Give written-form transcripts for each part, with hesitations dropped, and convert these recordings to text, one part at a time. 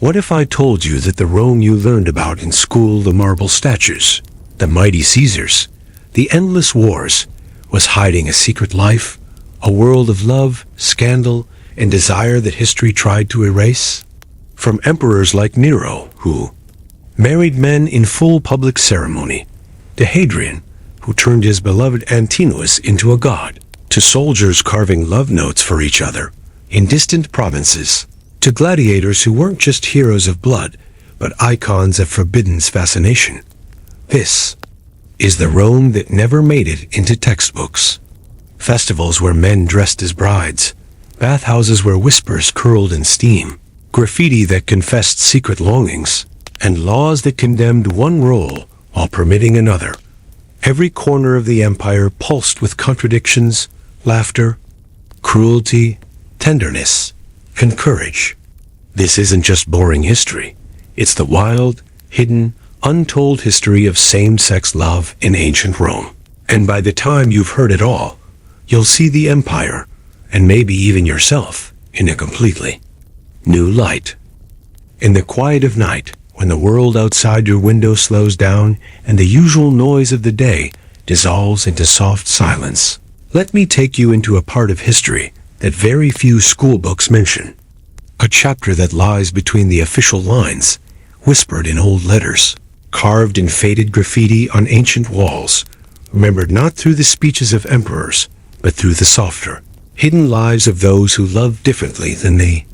What if I told you that the Rome you learned about in school, the marble statues, the mighty Caesars, the endless wars, was hiding a secret life, a world of love, scandal, and desire that history tried to erase? From emperors like Nero, who married men in full public ceremony, to Hadrian, who turned his beloved Antinous into a god, to soldiers carving love notes for each other in distant provinces, to gladiators who weren't just heroes of blood, but icons of forbidden's fascination. This is the Rome that never made it into textbooks. Festivals where men dressed as brides, bathhouses where whispers curled in steam, graffiti that confessed secret longings, and laws that condemned one role while permitting another. Every corner of the empire pulsed with contradictions, laughter, cruelty, tenderness, and courage. This isn't just boring history. It's the wild, hidden, untold history of same-sex love in ancient Rome. And by the time you've heard it all, you'll see the empire, and maybe even yourself, in a completely new light. In the quiet of night, when the world outside your window slows down and the usual noise of the day dissolves into soft silence, let me take you into a part of history that very few school books mention. A chapter that lies between the official lines, whispered in old letters, carved in faded graffiti on ancient walls, remembered not through the speeches of emperors, but through the softer, hidden lives of those who loved differently than the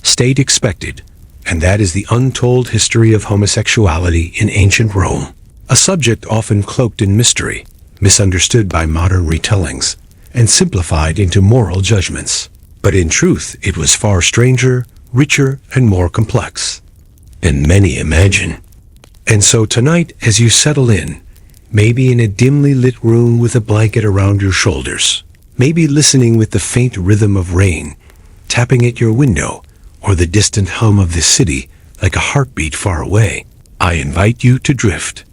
state expected. And that is the untold history of homosexuality in ancient Rome, a subject often cloaked in mystery, misunderstood by modern retellings, and simplified into moral judgments. But in truth, it was far stranger, richer, and more complex than many imagine. And so tonight, as you settle in, maybe in a dimly lit room with a blanket around your shoulders, maybe listening with the faint rhythm of rain tapping at your window, or the distant hum of the city like a heartbeat far away, I invite you to drift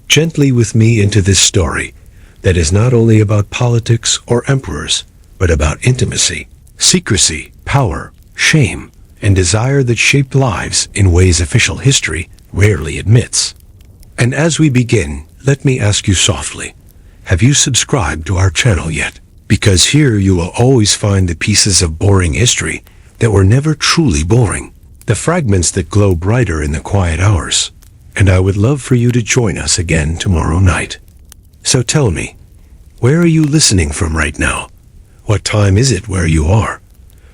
gently with me into this story that is not only about politics or emperors, but about intimacy, secrecy, power, shame, and desire that shaped lives in ways official history rarely admits. And as we begin, let me ask you softly, have you subscribed to our channel yet? Because here you will always find the pieces of boring history that were never truly boring, the fragments that glow brighter in the quiet hours. And I would love for you to join us again tomorrow night. So tell me, where are you listening from right now? What time is it where you are?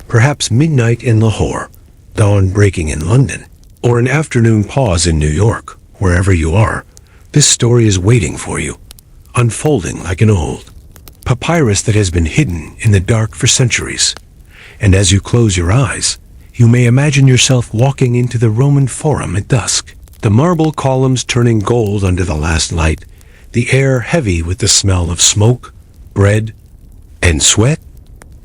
Perhaps midnight in Lahore, dawn breaking in London, or an afternoon pause in New York. Wherever you are, this story is waiting for you, unfolding like an old papyrus that has been hidden in the dark for centuries. And as you close your eyes, you may imagine yourself walking into the Roman Forum at dusk, the marble columns turning gold under the last light, the air heavy with the smell of smoke, bread, and sweat,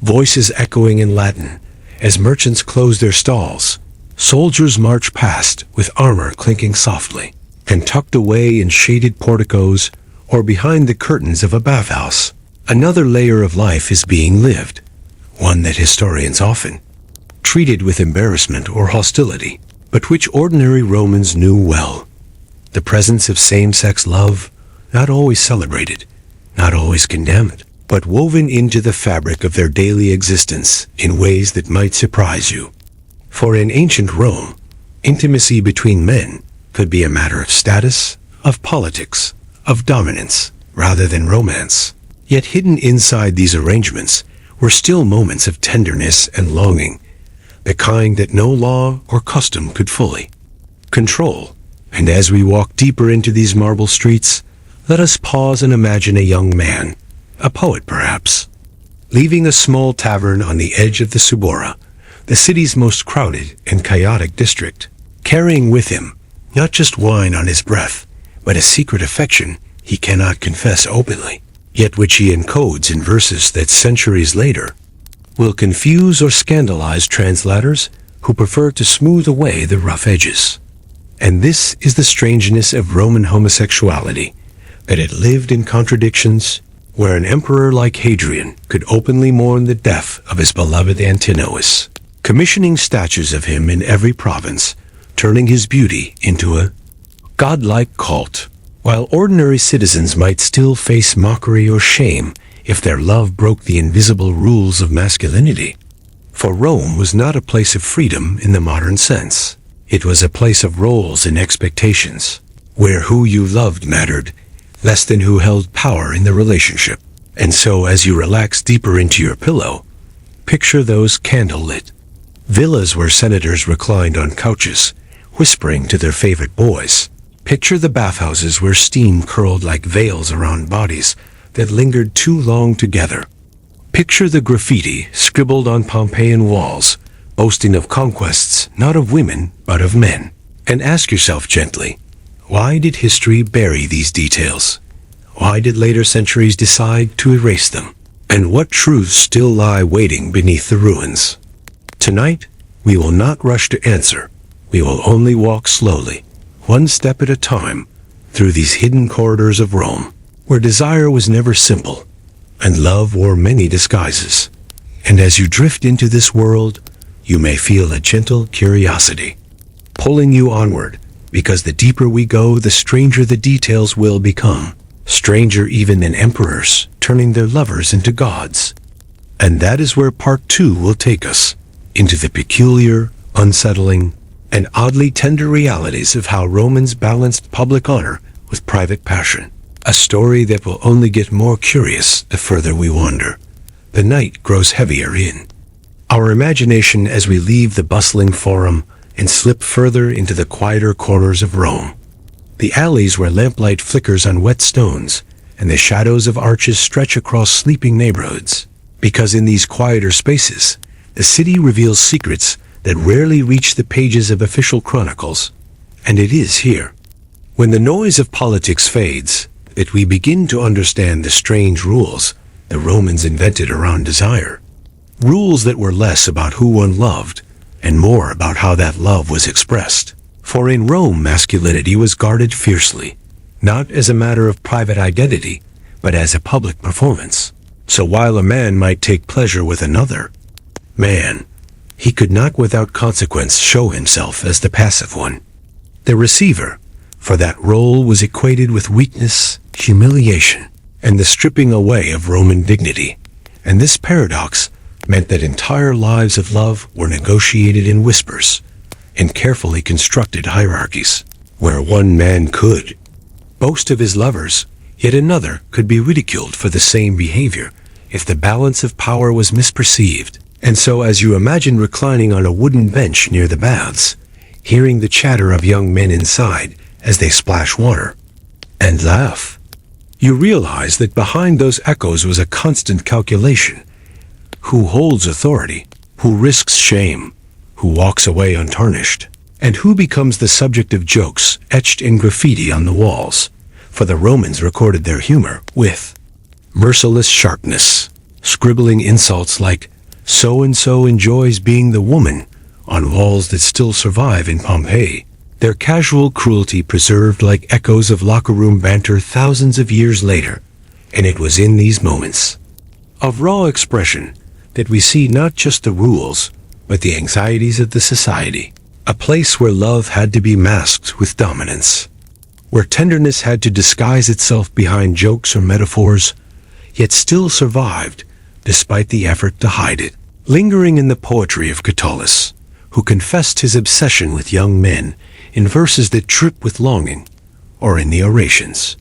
voices echoing in Latin as merchants close their stalls, soldiers march past with armor clinking softly, and tucked away in shaded porticos or behind the curtains of a bathhouse, another layer of life is being lived, one that historians often treated with embarrassment or hostility, but which ordinary Romans knew well. The presence of same-sex love, not always celebrated, not always condemned, but woven into the fabric of their daily existence in ways that might surprise you. For in ancient Rome, intimacy between men could be a matter of status, of politics, of dominance, rather than romance. Yet hidden inside these arrangements were still moments of tenderness and longing, the kind that no law or custom could fully control. And as we walk deeper into these marble streets, let us pause and imagine a young man, a poet perhaps, leaving a small tavern on the edge of the Subura, the city's most crowded and chaotic district, carrying with him not just wine on his breath, but a secret affection he cannot confess openly, yet which he encodes in verses that centuries later will confuse or scandalize translators who prefer to smooth away the rough edges. And this is the strangeness of Roman homosexuality, that it lived in contradictions, where an emperor like Hadrian could openly mourn the death of his beloved Antinous, commissioning statues of him in every province turning his beauty into a godlike cult, while ordinary citizens might still face mockery or shame if their love broke the invisible rules of masculinity. For Rome was not a place of freedom in the modern sense. It was a place of roles and expectations, where who you loved mattered less than who held power in the relationship. And so as you relax deeper into your pillow, picture those candlelit villas where senators reclined on couches, whispering to their favorite boys. Picture the bathhouses where steam curled like veils around bodies that lingered too long together. Picture the graffiti scribbled on Pompeian walls, boasting of conquests not of women but of men. And ask yourself gently, why did history bury these details? Why did later centuries decide to erase them? And what truths still lie waiting beneath the ruins? Tonight, we will not rush to answer. We will only walk slowly, one step at a time, through these hidden corridors of Rome, where desire was never simple, and love wore many disguises. And as you drift into this world, you may feel a gentle curiosity, pulling you onward, because the deeper we go, the stranger the details will become. Stranger even than emperors, turning their lovers into gods. And that is where part 2 will take us, into the peculiar, unsettling, and oddly tender realities of how Romans balanced public honor with private passion. A story that will only get more curious the further we wander. The night grows heavier in our imagination as we leave the bustling forum and slip further into the quieter corners of Rome. The alleys where lamplight flickers on wet stones and the shadows of arches stretch across sleeping neighborhoods. Because in these quieter spaces, the city reveals secrets that rarely reach the pages of official chronicles. And it is here, when the noise of politics fades, that we begin to understand the strange rules the Romans invented around desire. Rules that were less about who one loved and more about how that love was expressed. For in Rome, masculinity was guarded fiercely, not as a matter of private identity, but as a public performance. So while a man might take pleasure with another man, he could not without consequence show himself as the passive one, the receiver, for that role was equated with weakness, humiliation, and the stripping away of Roman dignity. And this paradox meant that entire lives of love were negotiated in whispers, in carefully constructed hierarchies, where one man could boast of his lovers, yet another could be ridiculed for the same behavior if the balance of power was misperceived. And so as you imagine reclining on a wooden bench near the baths, hearing the chatter of young men inside as they splash water and laugh, you realize that behind those echoes was a constant calculation. Who holds authority? Who risks shame? Who walks away untarnished? And who becomes the subject of jokes etched in graffiti on the walls? For the Romans recorded their humor with merciless sharpness, scribbling insults like, "So-and-so enjoys being the woman," on walls that still survive in Pompeii. Their casual cruelty preserved like echoes of locker room banter thousands of years later. And it was in these moments of raw expression that we see not just the rules, but the anxieties of the society. A place where love had to be masked with dominance, where tenderness had to disguise itself behind jokes or metaphors, yet still survived despite the effort to hide it. Lingering in the poetry of Catullus, who confessed his obsession with young men in verses that drip with longing, or in the orations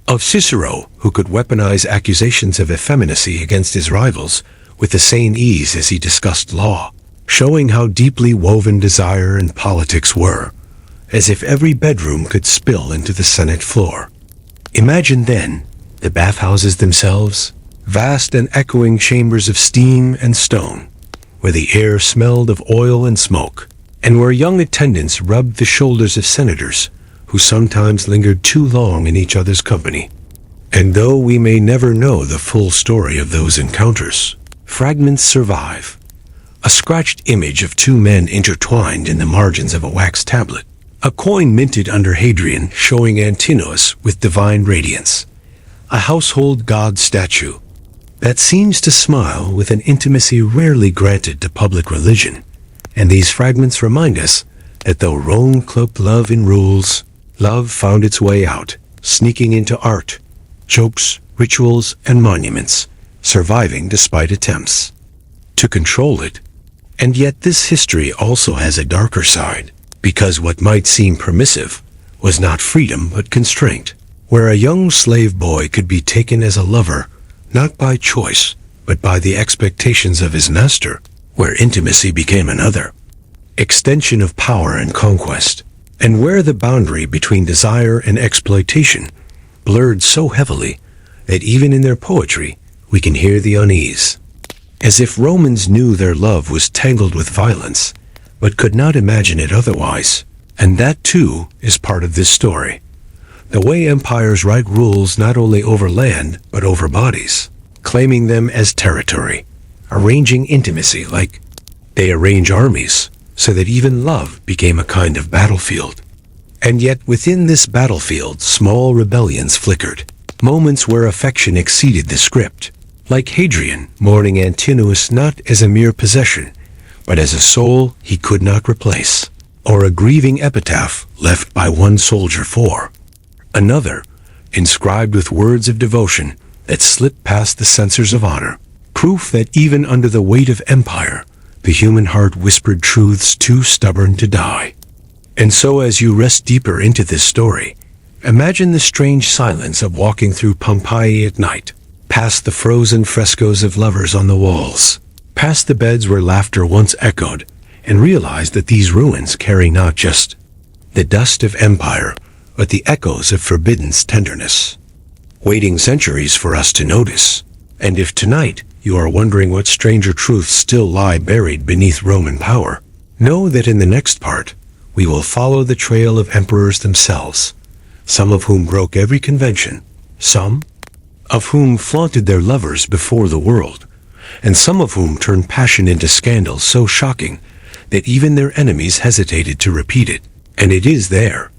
of Cicero, who could weaponize accusations of effeminacy against his rivals with the same ease as he discussed law, showing how deeply woven desire and politics were, as if every bedroom could spill into the Senate floor. Imagine then the bathhouses themselves, vast and echoing chambers of steam and stone, where the air smelled of oil and smoke, and where young attendants rubbed the shoulders of senators who sometimes lingered too long in each other's company. And though we may never know the full story of those encounters, fragments survive. A scratched image of two men intertwined in the margins of a wax tablet. A coin minted under Hadrian showing Antinous with divine radiance. A household god statue that seems to smile with an intimacy rarely granted to public religion. And these fragments remind us that though Rome cloaked love in rules, love found its way out, sneaking into art, jokes, rituals, and monuments, surviving despite attempts to control it. And yet this history also has a darker side, because what might seem permissive was not freedom but constraint, where a young slave boy could be taken as a lover, not by choice, but by the expectations of his master, where intimacy became another extension of power and conquest, and where the boundary between desire and exploitation blurred so heavily that even in their poetry we can hear the unease, as if Romans knew their love was tangled with violence, but could not imagine it otherwise. And that too is part of this story. The way empires write rules not only over land, but over bodies, claiming them as territory, arranging intimacy like they arrange armies, so that even love became a kind of battlefield. And yet within this battlefield, small rebellions flickered, moments where affection exceeded the script, like Hadrian mourning Antinous not as a mere possession, but as a soul he could not replace, or a grieving epitaph left by one soldier for another, inscribed with words of devotion that slipped past the censors of honor, proof that even under the weight of empire, the human heart whispered truths too stubborn to die. And so as you rest deeper into this story, imagine the strange silence of walking through Pompeii at night, past the frozen frescoes of lovers on the walls, past the beds where laughter once echoed, and realize that these ruins carry not just the dust of empire, but the echoes of forbidden tenderness, waiting centuries for us to notice. And if tonight you are wondering what stranger truths still lie buried beneath Roman power, know that in the next part, we will follow the trail of emperors themselves, some of whom broke every convention, some of whom flaunted their lovers before the world, and some of whom turned passion into scandal so shocking that even their enemies hesitated to repeat it. And it is there,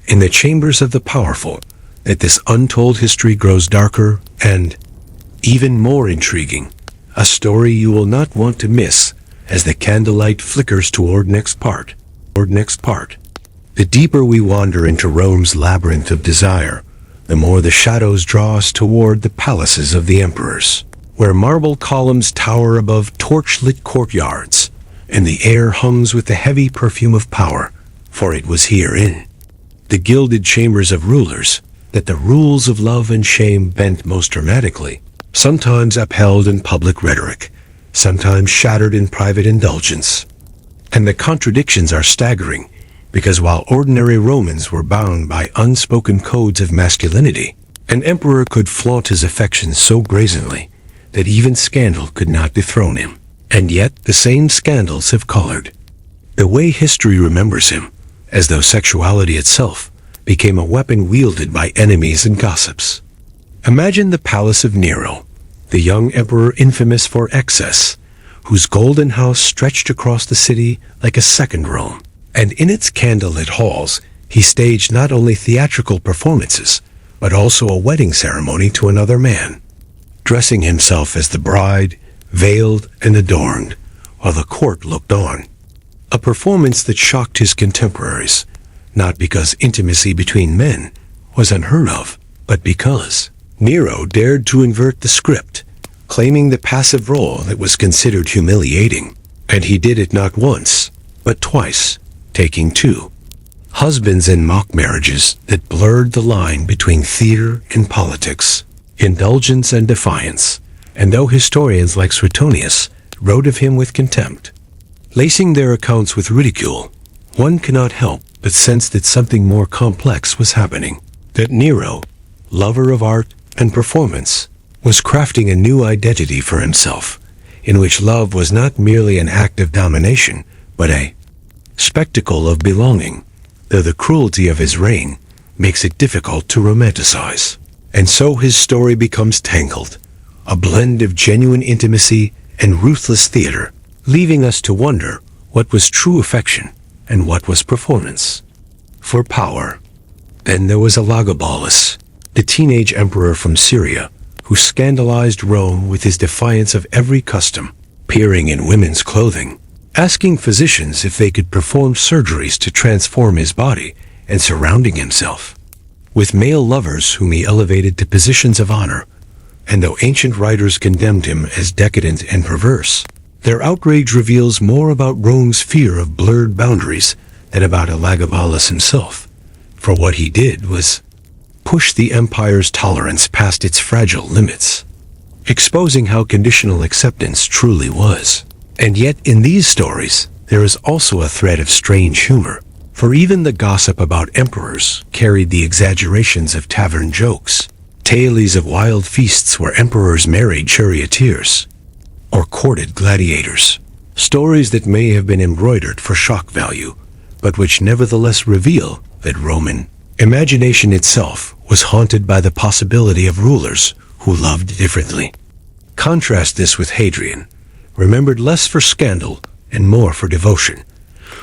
in the chambers of the powerful, that this untold history grows darker and even more intriguing, a story you will not want to miss as the candlelight flickers toward next part. The deeper we wander into Rome's labyrinth of desire, the more the shadows draw us toward the palaces of the emperors, where marble columns tower above torch-lit courtyards, and the air hums with the heavy perfume of power, for it was here in the gilded chambers of rulers that the rules of love and shame bent most dramatically, sometimes upheld in public rhetoric, sometimes shattered in private indulgence. And the contradictions are staggering, because while ordinary Romans were bound by unspoken codes of masculinity, an emperor could flaunt his affections so brazenly that even scandal could not dethrone him. And yet the same scandals have colored the way history remembers him, as though sexuality itself became a weapon wielded by enemies and gossips. Imagine the palace of Nero, the young emperor infamous for excess, whose golden house stretched across the city like a second Rome. And in its candlelit halls, he staged not only theatrical performances, but also a wedding ceremony to another man, dressing himself as the bride, veiled and adorned, while the court looked on. A performance that shocked his contemporaries, not because intimacy between men was unheard of, but because Nero dared to invert the script, claiming the passive role that was considered humiliating. And he did it not once, but twice, taking two husbands in mock marriages that blurred the line between theater and politics, indulgence and defiance. And though historians like Suetonius wrote of him with contempt, lacing their accounts with ridicule, one cannot help but sense that something more complex was happening, that Nero, lover of art and performance, was crafting a new identity for himself, in which love was not merely an act of domination, but a spectacle of belonging, though the cruelty of his reign makes it difficult to romanticize. And so his story becomes tangled, a blend of genuine intimacy and ruthless theater, leaving us to wonder what was true affection and what was performance. For power. Then there was Elagabalus, the teenage emperor from Syria, who scandalized Rome with his defiance of every custom, peering in women's clothing, asking physicians if they could perform surgeries to transform his body and surrounding himself with male lovers whom he elevated to positions of honor. And though ancient writers condemned him as decadent and perverse, their outrage reveals more about Rome's fear of blurred boundaries than about Elagabalus himself. For what he did was push the empire's tolerance past its fragile limits, exposing how conditional acceptance truly was. And yet in these stories, there is also a thread of strange humor, for even the gossip about emperors carried the exaggerations of tavern jokes, tales of wild feasts where emperors married charioteers or courted gladiators, stories that may have been embroidered for shock value, but which nevertheless reveal that Roman imagination itself was haunted by the possibility of rulers who loved differently. Contrast this with Hadrian, remembered less for scandal and more for devotion,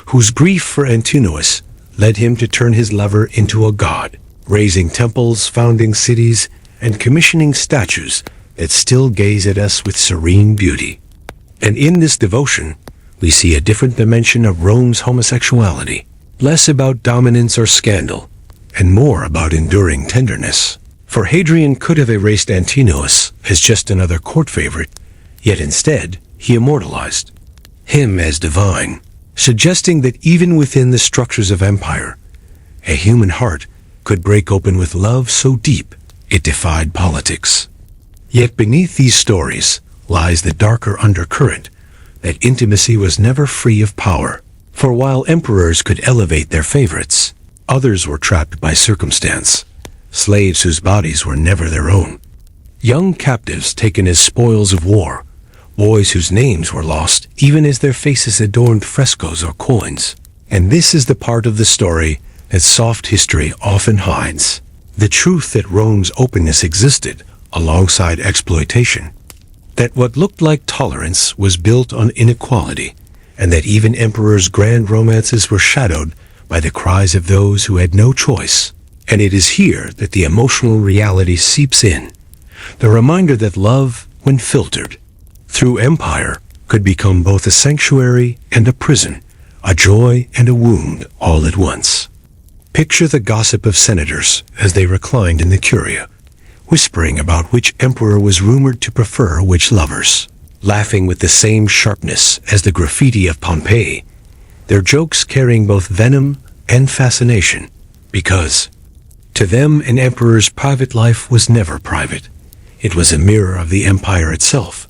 whose grief for Antinous led him to turn his lover into a god, raising temples, founding cities, and commissioning statues that still gaze at us with serene beauty. And in this devotion, we see a different dimension of Rome's homosexuality, less about dominance or scandal, and more about enduring tenderness. For Hadrian could have erased Antinous as just another court favorite, yet instead he immortalized him as divine, suggesting that even within the structures of empire, a human heart could break open with love so deep it defied politics. Yet beneath these stories lies the darker undercurrent that intimacy was never free of power. For while emperors could elevate their favorites, others were trapped by circumstance, slaves whose bodies were never their own, young captives taken as spoils of war, boys whose names were lost even as their faces adorned frescoes or coins. And this is the part of the story that soft history often hides, the truth that Rome's openness existed alongside exploitation, that what looked like tolerance was built on inequality, and that even emperors' grand romances were shadowed by the cries of those who had no choice. And it is here that the emotional reality seeps in, the reminder that love, when filtered through empire, could become both a sanctuary and a prison, a joy and a wound all at once. Picture the gossip of senators as they reclined in the curia, whispering about which emperor was rumored to prefer which lovers, laughing with the same sharpness as the graffiti of Pompeii, their jokes carrying both venom and fascination, because to them an emperor's private life was never private. It was a mirror of the empire itself,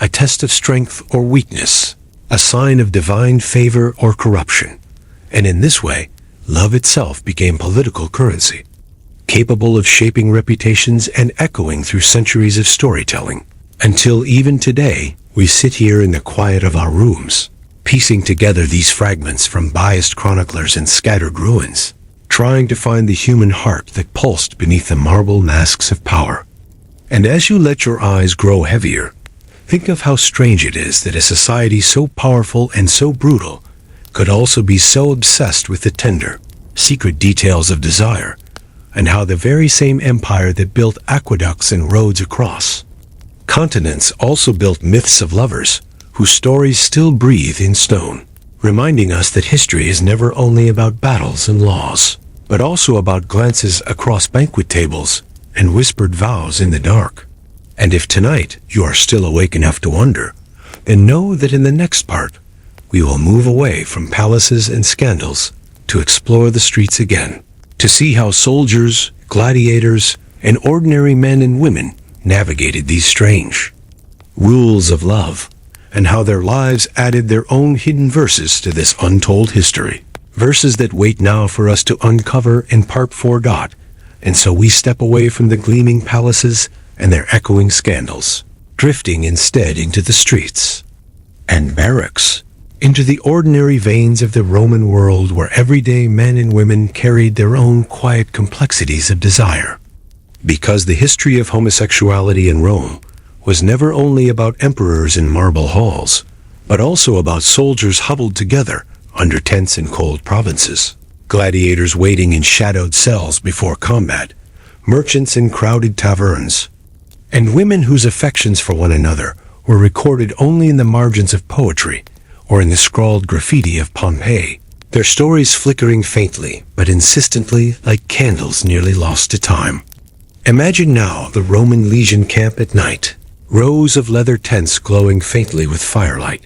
a test of strength or weakness, a sign of divine favor or corruption. And in this way, love itself became political currency, capable of shaping reputations and echoing through centuries of storytelling, until even today we sit here in the quiet of our rooms, piecing together these fragments from biased chroniclers and scattered ruins, trying to find the human heart that pulsed beneath the marble masks of power. And as you let your eyes grow heavier, think of how strange it is that a society so powerful and so brutal could also be so obsessed with the tender, secret details of desire, and how the very same empire that built aqueducts and roads across continents also built myths of lovers whose stories still breathe in stone, reminding us that history is never only about battles and laws, but also about glances across banquet tables and whispered vows in the dark. And if tonight you are still awake enough to wonder, then know that in the next part, we will move away from palaces and scandals to explore the streets again, to see how soldiers, gladiators, and ordinary men and women navigated these strange rules of love, and how their lives added their own hidden verses to this untold history. Verses that wait now for us to uncover in part 4. And so we step away from the gleaming palaces and their echoing scandals, drifting instead into the streets and barracks, into the ordinary veins of the Roman world where everyday men and women carried their own quiet complexities of desire. Because the history of homosexuality in Rome was never only about emperors in marble halls, but also about soldiers huddled together under tents in cold provinces, gladiators waiting in shadowed cells before combat, merchants in crowded taverns, and women whose affections for one another were recorded only in the margins of poetry or in the scrawled graffiti of Pompeii, their stories flickering faintly but insistently like candles nearly lost to time. Imagine now the Roman legion camp at night, rows of leather tents glowing faintly with firelight,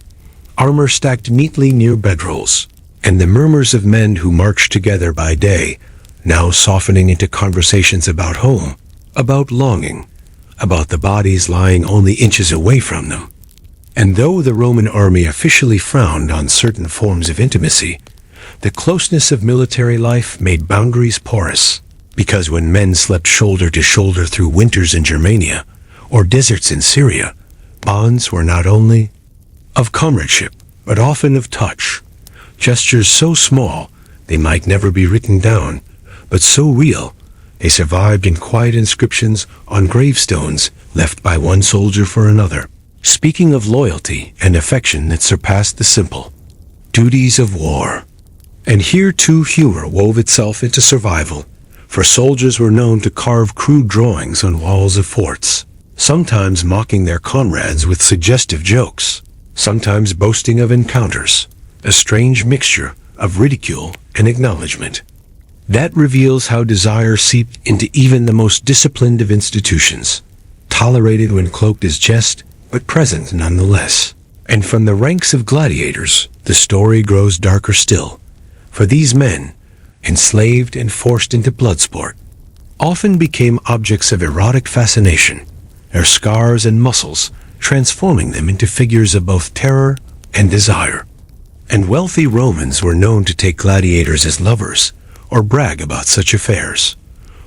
armor stacked neatly near bedrolls, and the murmurs of men who marched together by day, now softening into conversations about home, about longing, about the bodies lying only inches away from them. And though the Roman army officially frowned on certain forms of intimacy, the closeness of military life made boundaries porous, because when men slept shoulder to shoulder through winters in Germania or deserts in Syria, bonds were not only of comradeship, but often of touch. Gestures so small they might never be written down, but so real they survived in quiet inscriptions on gravestones left by one soldier for another, speaking of loyalty and affection that surpassed the simple duties of war. And here too humor wove itself into survival, for soldiers were known to carve crude drawings on walls of forts, sometimes mocking their comrades with suggestive jokes, sometimes boasting of encounters, a strange mixture of ridicule and acknowledgement. That reveals how desire seeped into even the most disciplined of institutions, tolerated when cloaked as jest, but present nonetheless. And from the ranks of gladiators, the story grows darker still, for these men, enslaved and forced into bloodsport, often became objects of erotic fascination, their scars and muscles transforming them into figures of both terror and desire. And wealthy Romans were known to take gladiators as lovers or brag about such affairs,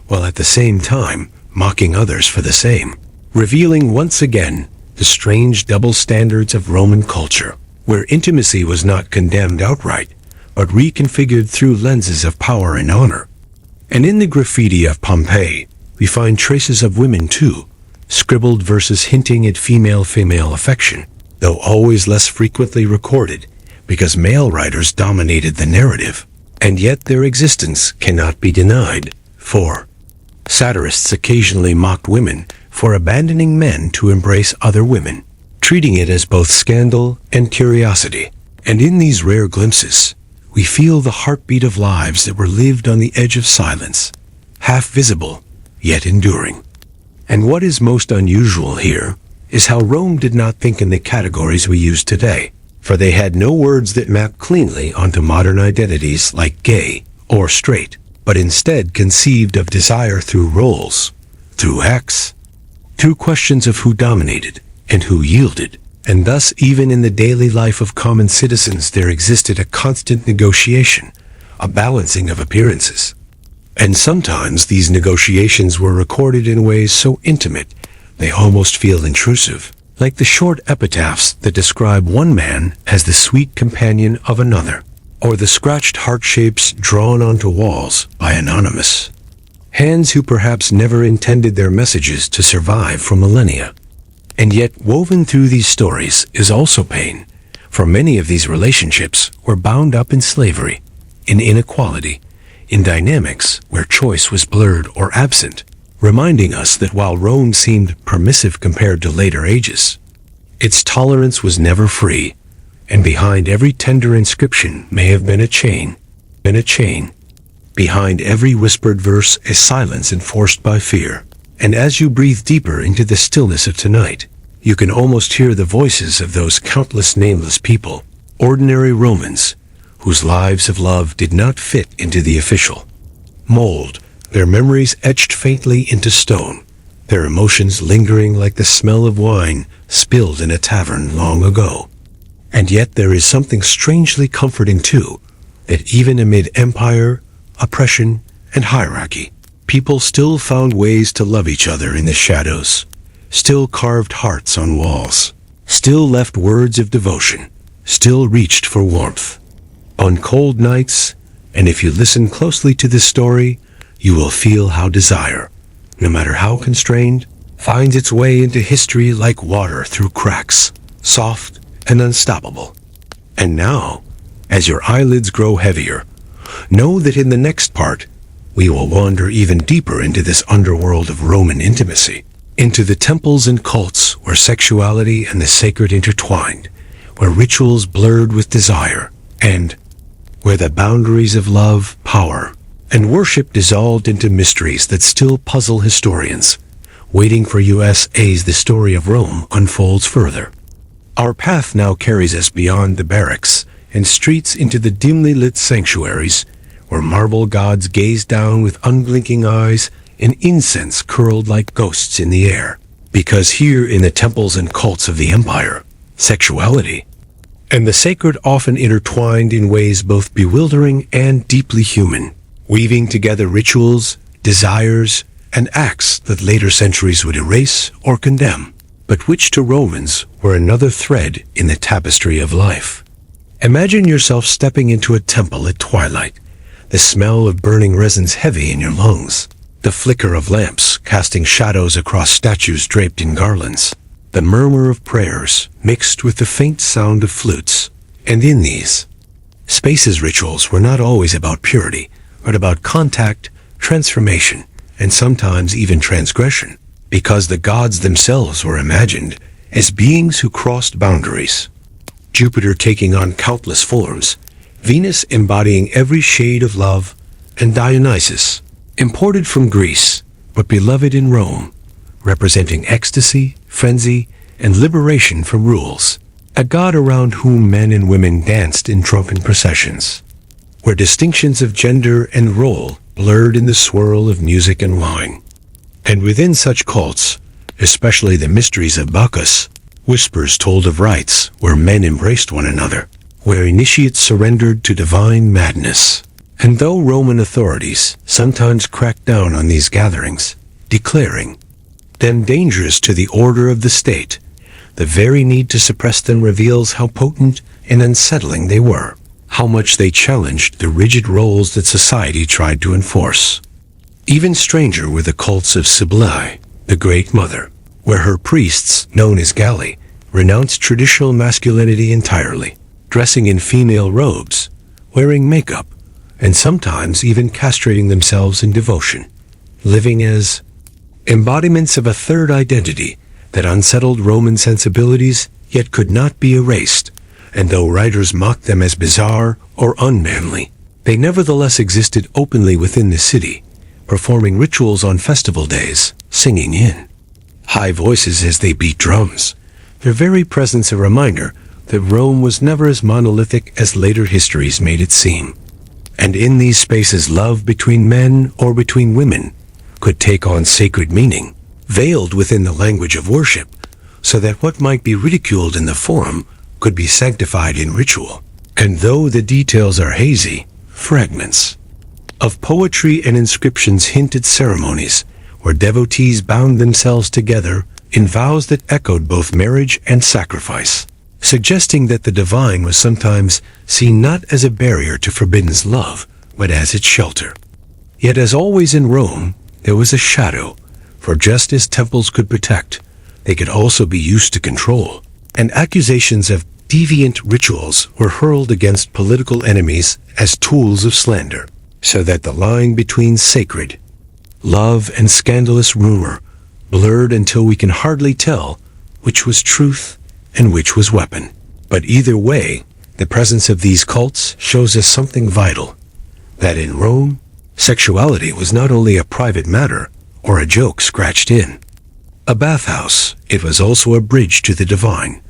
while at the same time mocking others for the same, revealing once again the strange double standards of Roman culture, where intimacy was not condemned outright, but reconfigured through lenses of power and honor. And in the graffiti of Pompeii, we find traces of women too, scribbled verses hinting at female-female affection, though always less frequently recorded, because male writers dominated the narrative. And yet their existence cannot be denied, for satirists occasionally mocked women for abandoning men to embrace other women, treating it as both scandal and curiosity. And in these rare glimpses, we feel the heartbeat of lives that were lived on the edge of silence, half visible, yet enduring. And what is most unusual here is how Rome did not think in the categories we use today, for they had no words that map cleanly onto modern identities like gay or straight, but instead conceived of desire through roles, through acts, through questions of who dominated and who yielded. And thus, even in the daily life of common citizens, there existed a constant negotiation, a balancing of appearances. And sometimes these negotiations were recorded in ways so intimate they almost feel intrusive, like the short epitaphs that describe one man as the sweet companion of another, or the scratched heart shapes drawn onto walls by anonymous hands who perhaps never intended their messages to survive for millennia. And yet, woven through these stories is also pain, for many of these relationships were bound up in slavery, in inequality, in dynamics where choice was blurred or absent, reminding us that while Rome seemed permissive compared to later ages, its tolerance was never free, and behind every tender inscription may have been a chain. Behind every whispered verse, a silence enforced by fear. And as you breathe deeper into the stillness of tonight, you can almost hear the voices of those countless nameless people, ordinary Romans, whose lives of love did not fit into the official mold, their memories etched faintly into stone, their emotions lingering like the smell of wine spilled in a tavern long ago. And yet there is something strangely comforting too, that even amid empire, oppression, and hierarchy, people still found ways to love each other in the shadows, still carved hearts on walls, still left words of devotion, still reached for warmth. On cold nights, and if you listen closely to this story, you will feel how desire, no matter how constrained, finds its way into history like water through cracks, soft and unstoppable. And now, as your eyelids grow heavier, know that in the next part, we will wander even deeper into this underworld of Roman intimacy, into the temples and cults where sexuality and the sacred intertwined, where rituals blurred with desire, and where the boundaries of love, power, and worship dissolved into mysteries that still puzzle historians, waiting for us as the story of Rome unfolds further. Our path now carries us beyond the barracks and streets into the dimly lit sanctuaries, where marble gods gaze down with unblinking eyes and incense curled like ghosts in the air. Because here in the temples and cults of the empire, sexuality and the sacred often intertwined in ways both bewildering and deeply human, weaving together rituals, desires, and acts that later centuries would erase or condemn, but which to Romans were another thread in the tapestry of life. Imagine yourself stepping into a temple at twilight, the smell of burning resins heavy in your lungs, the flicker of lamps casting shadows across statues draped in garlands, the murmur of prayers mixed with the faint sound of flutes. And in these spaces, rituals were not always about purity, but about contact, transformation, and sometimes even transgression, because the gods themselves were imagined as beings who crossed boundaries. Jupiter taking on countless forms, Venus embodying every shade of love, and Dionysus, imported from Greece, but beloved in Rome, representing ecstasy, frenzy, and liberation from rules, a god around whom men and women danced in drunken processions, where distinctions of gender and role blurred in the swirl of music and wine. And within such cults, especially the mysteries of Bacchus, whispers told of rites where men embraced one another, where initiates surrendered to divine madness. And though Roman authorities sometimes cracked down on these gatherings, declaring them dangerous to the order of the state, the very need to suppress them reveals how potent and unsettling they were, how much they challenged the rigid roles that society tried to enforce. Even stranger were the cults of Cybele, the Great Mother, where her priests, known as Galli, renounced traditional masculinity entirely, dressing in female robes, wearing makeup, and sometimes even castrating themselves in devotion, living as embodiments of a third identity that unsettled Roman sensibilities yet could not be erased, and though writers mocked them as bizarre or unmanly, they nevertheless existed openly within the city, performing rituals on festival days, singing in high voices as they beat drums, their very presence a reminder that Rome was never as monolithic as later histories made it seem. And in these spaces, love between men or between women could take on sacred meaning, veiled within the language of worship, so that what might be ridiculed in the form could be sanctified in ritual. And though the details are hazy, fragments of poetry and inscriptions hint at ceremonies where devotees bound themselves together in vows that echoed both marriage and sacrifice, suggesting that the divine was sometimes seen not as a barrier to forbidden love, but as its shelter. Yet as always in Rome, there was a shadow, for just as temples could protect, they could also be used to control, and accusations of deviant rituals were hurled against political enemies as tools of slander, so that the line between sacred love and scandalous rumor blurred until we can hardly tell which was truth and which was weapon. But either way, the presence of these cults shows us something vital, that in Rome, sexuality was not only a private matter or a joke scratched in a bathhouse, it was also a bridge to the divine,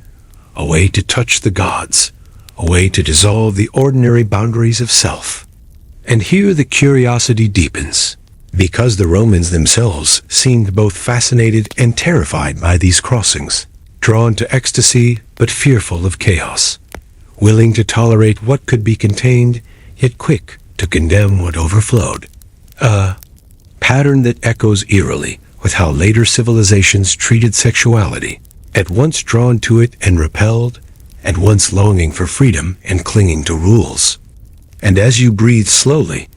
a way to touch the gods, a way to dissolve the ordinary boundaries of self. And here the curiosity deepens, because the Romans themselves seemed both fascinated and terrified by these crossings, drawn to ecstasy but fearful of chaos, willing to tolerate what could be contained, yet quick to condemn what overflowed. A pattern that echoes eerily with how later civilizations treated sexuality, at once drawn to it and repelled, at once longing for freedom and clinging to rules. And as you breathe slowly,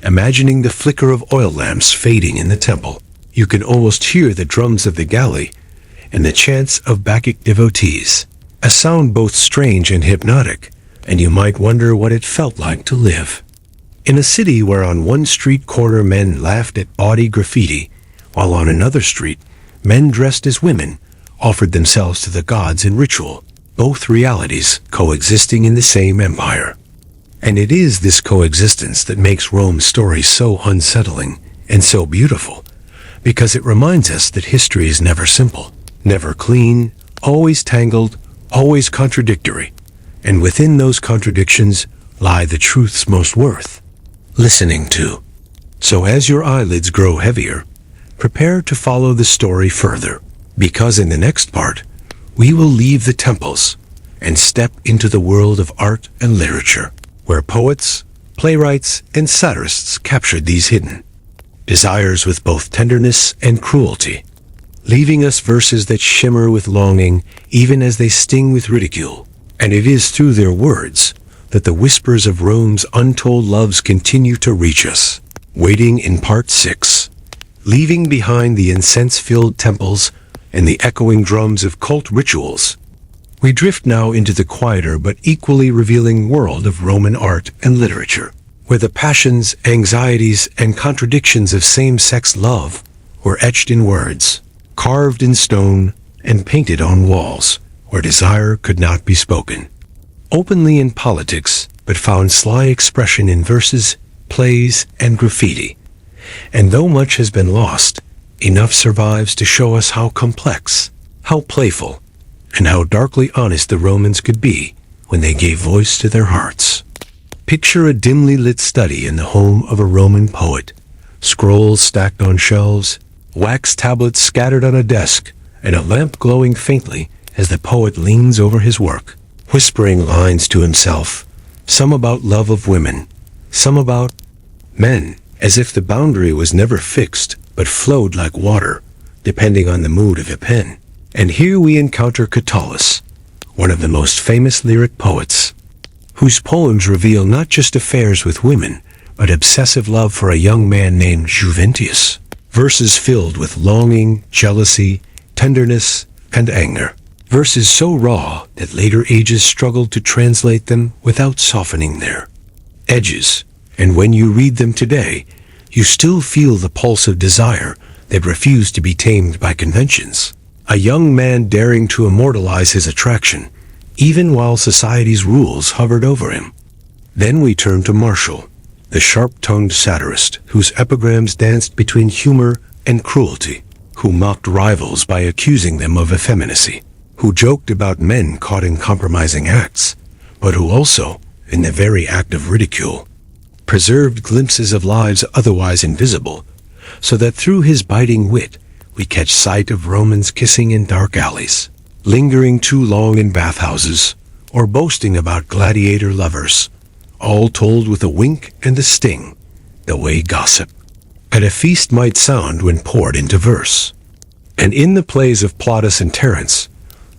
imagining the flicker of oil lamps fading in the temple, you can almost hear the drums of the Galli and the chants of Bacchic devotees, a sound both strange and hypnotic, and you might wonder what it felt like to live in a city where on one street corner men laughed at bawdy graffiti, while on another street men dressed as women offered themselves to the gods in ritual. both realities coexisting in the same empire. And it is this coexistence that makes Rome's story so unsettling and so beautiful, because it reminds us that history is never simple, never clean, always tangled, always contradictory, and within those contradictions lie the truths most worth listening to. So as your eyelids grow heavier, prepare to follow the story further, because in the next part, we will leave the temples and step into the world of art and literature, where poets, playwrights, and satirists captured these hidden desires with both tenderness and cruelty, leaving us verses that shimmer with longing even as they sting with ridicule. And it is through their words that the whispers of Rome's untold loves continue to reach us. Waiting in part 6, leaving behind the incense-filled temples and the echoing drums of cult rituals, we drift now into the quieter but equally revealing world of Roman art and literature, where the passions, anxieties, and contradictions of same-sex love were etched in words, carved in stone, and painted on walls, where desire could not be spoken. Openly in politics, but found sly expression in verses, plays, and graffiti. And though much has been lost, enough survives to show us how complex, how playful, and how darkly honest the Romans could be when they gave voice to their hearts. Picture a dimly lit study in the home of a Roman poet. Scrolls stacked on shelves, wax tablets scattered on a desk, and a lamp glowing faintly as the poet leans over his work, whispering lines to himself, some about love of women, some about men, as if the boundary was never fixed but flowed like water, depending on the mood of the pen. And here we encounter Catullus, one of the most famous lyric poets, whose poems reveal not just affairs with women, but obsessive love for a young man named Juventius. Verses filled with longing, jealousy, tenderness, and anger. Verses so raw that later ages struggled to translate them without softening their edges. And when you read them today, you still feel the pulse of desire that refused to be tamed by conventions. A young man daring to immortalize his attraction, even while society's rules hovered over him. Then we turn to Martial, the sharp-tongued satirist whose epigrams danced between humor and cruelty, who mocked rivals by accusing them of effeminacy, who joked about men caught in compromising acts, but who also, in the very act of ridicule, preserved glimpses of lives otherwise invisible, so that through his biting wit we catch sight of Romans kissing in dark alleys, lingering too long in bathhouses, or boasting about gladiator lovers, all told with a wink and a sting, the way gossip at a feast might sound when poured into verse. And in the plays of Plautus and Terence,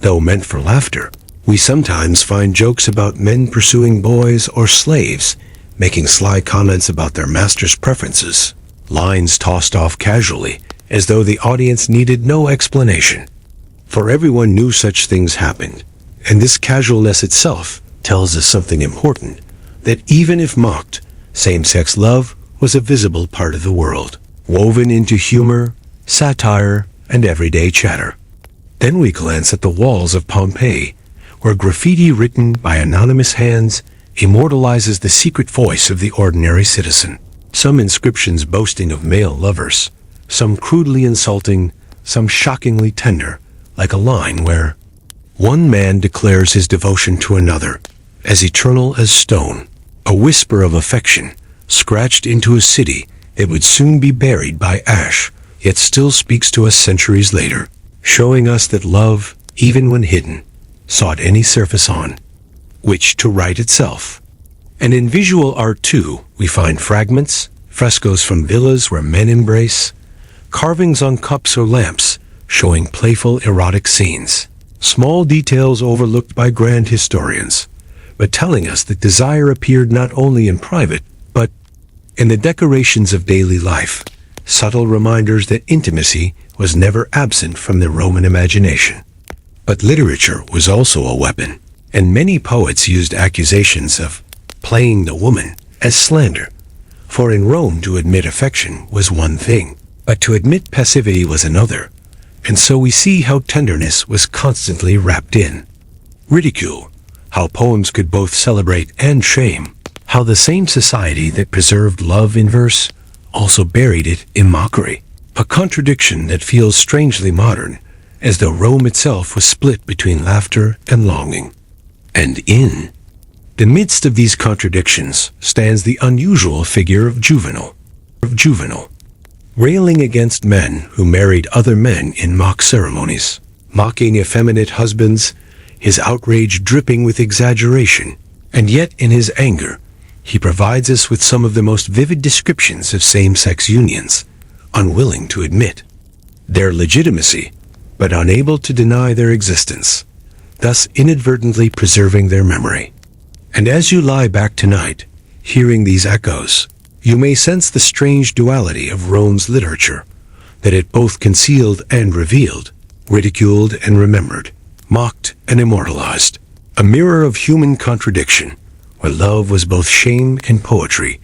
though meant for laughter, we sometimes find jokes about men pursuing boys or slaves, making sly comments about their master's preferences, lines tossed off casually, as though the audience needed no explanation. For everyone knew such things happened, and this casualness itself tells us something important, that even if mocked, same-sex love was a visible part of the world, woven into humor, satire, and everyday chatter. Then we glance at the walls of Pompeii, where graffiti written by anonymous hands immortalizes the secret voice of the ordinary citizen. Some inscriptions boasting of male lovers, some crudely insulting, some shockingly tender, like a line where one man declares his devotion to another as eternal as stone, a whisper of affection scratched into a city that would soon be buried by ash, yet still speaks to us centuries later, showing us that love, even when hidden, sought any surface on which to write itself. And in visual art too, we find fragments, frescoes from villas where men embrace, carvings on cups or lamps showing playful erotic scenes, small details overlooked by grand historians, but telling us that desire appeared not only in private, but in the decorations of daily life, subtle reminders that intimacy was never absent from the Roman imagination. But literature was also a weapon, and many poets used accusations of playing the woman as slander. For in Rome to admit affection was one thing, but to admit passivity was another, and so we see how tenderness was constantly wrapped in ridicule, how poems could both celebrate and shame, how the same society that preserved love in verse also buried it in mockery, a contradiction that feels strangely modern, as though Rome itself was split between laughter and longing. And in the midst of these contradictions stands the unusual figure of Juvenal, railing against men who married other men in mock ceremonies, mocking effeminate husbands, his outrage dripping with exaggeration, and yet in his anger, he provides us with some of the most vivid descriptions of same-sex unions, unwilling to admit their legitimacy, but unable to deny their existence, thus inadvertently preserving their memory. And as you lie back tonight, hearing these echoes, you may sense the strange duality of Rome's literature, that it both concealed and revealed, ridiculed and remembered, mocked and immortalized, a mirror of human contradiction, where love was both shame and poetry,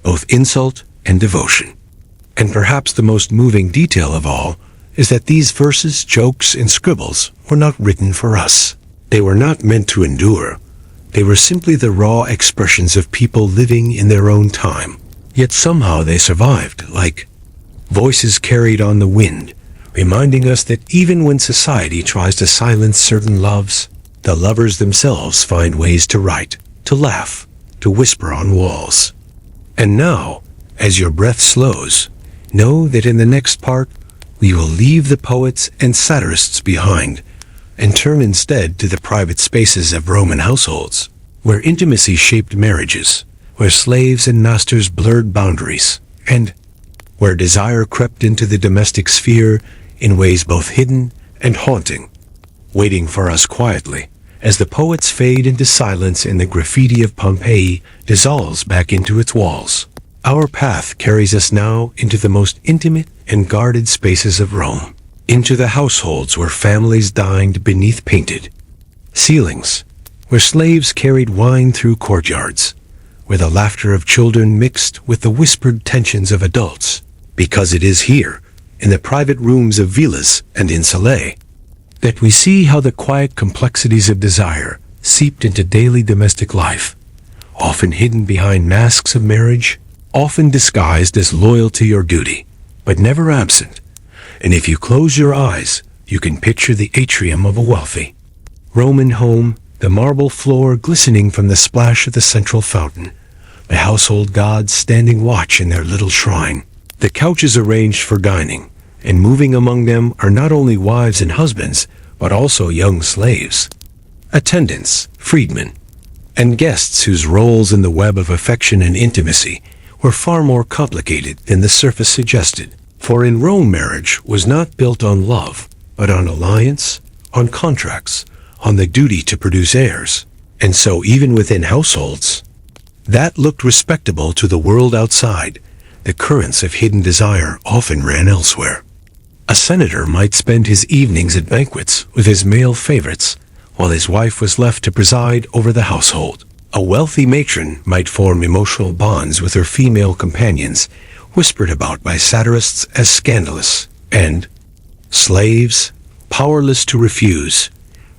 both insult and devotion. And perhaps the most moving detail of all is that these verses, jokes, and scribbles were not written for us. They were not meant to endure. They were simply the raw expressions of people living in their own time. Yet somehow they survived, like voices carried on the wind, reminding us that even when society tries to silence certain loves, the lovers themselves find ways to write, to laugh, to whisper on walls. And now, as your breath slows, know that in the next part, we will leave the poets and satirists behind and turn instead to the private spaces of Roman households, where intimacy shaped marriages, where slaves and masters blurred boundaries, and where desire crept into the domestic sphere in ways both hidden and haunting, waiting for us quietly as the poets fade into silence and the graffiti of Pompeii dissolves back into its walls. Our path carries us now into the most intimate and guarded spaces of Rome, into the households where families dined beneath painted ceilings, where slaves carried wine through courtyards, where the laughter of children mixed with the whispered tensions of adults, because it is here, in the private rooms of villas and insulae, that we see how the quiet complexities of desire seeped into daily domestic life, often hidden behind masks of marriage, often disguised as loyalty or duty, but never absent. And if you close your eyes, you can picture the atrium of a wealthy Roman home, the marble floor glistening from the splash of the central fountain, the household gods standing watch in their little shrine, the couches arranged for dining, and moving among them are not only wives and husbands, but also young slaves, attendants, freedmen, and guests whose roles in the web of affection and intimacy were far more complicated than the surface suggested. For in Rome, marriage was not built on love, but on alliance, on contracts, on the duty to produce heirs. And so even within households that looked respectable to the world outside, the currents of hidden desire often ran elsewhere. A senator might spend his evenings at banquets with his male favorites, while his wife was left to preside over the household. A wealthy matron might form emotional bonds with her female companions, whispered about by satirists as scandalous, and slaves, powerless to refuse,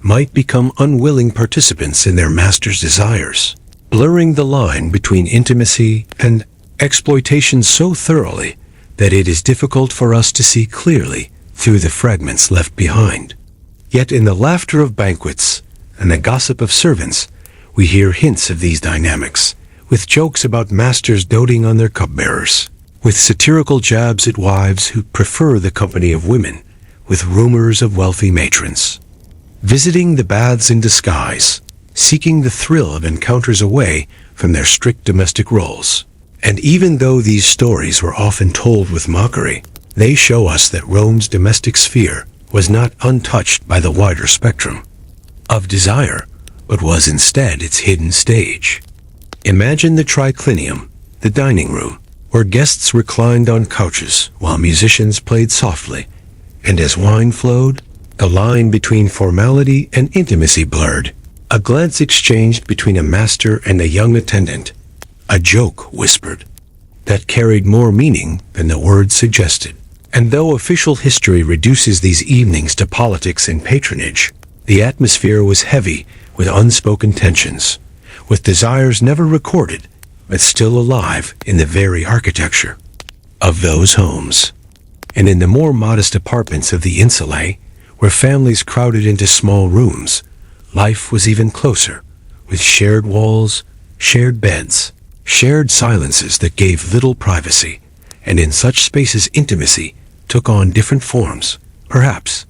might become unwilling participants in their master's desires, blurring the line between intimacy and exploitation so thoroughly that it is difficult for us to see clearly through the fragments left behind. Yet in the laughter of banquets and the gossip of servants, we hear hints of these dynamics, with jokes about masters doting on their cupbearers, with satirical jabs at wives who prefer the company of women, with rumors of wealthy matrons visiting the baths in disguise, seeking the thrill of encounters away from their strict domestic roles. And even though these stories were often told with mockery, they show us that Rome's domestic sphere was not untouched by the wider spectrum of desire, but was instead its hidden stage. Imagine the triclinium, the dining room, where guests reclined on couches while musicians played softly, and as wine flowed, the line between formality and intimacy blurred. A glance exchanged between a master and a young attendant, a joke whispered, that carried more meaning than the words suggested. And though official history reduces these evenings to politics and patronage, the atmosphere was heavy with unspoken tensions, with desires never recorded, but still alive in the very architecture of those homes. And in the more modest apartments of the insulae, where families crowded into small rooms, life was even closer, with shared walls, shared beds, shared silences that gave little privacy, and in such spaces intimacy took on different forms, perhaps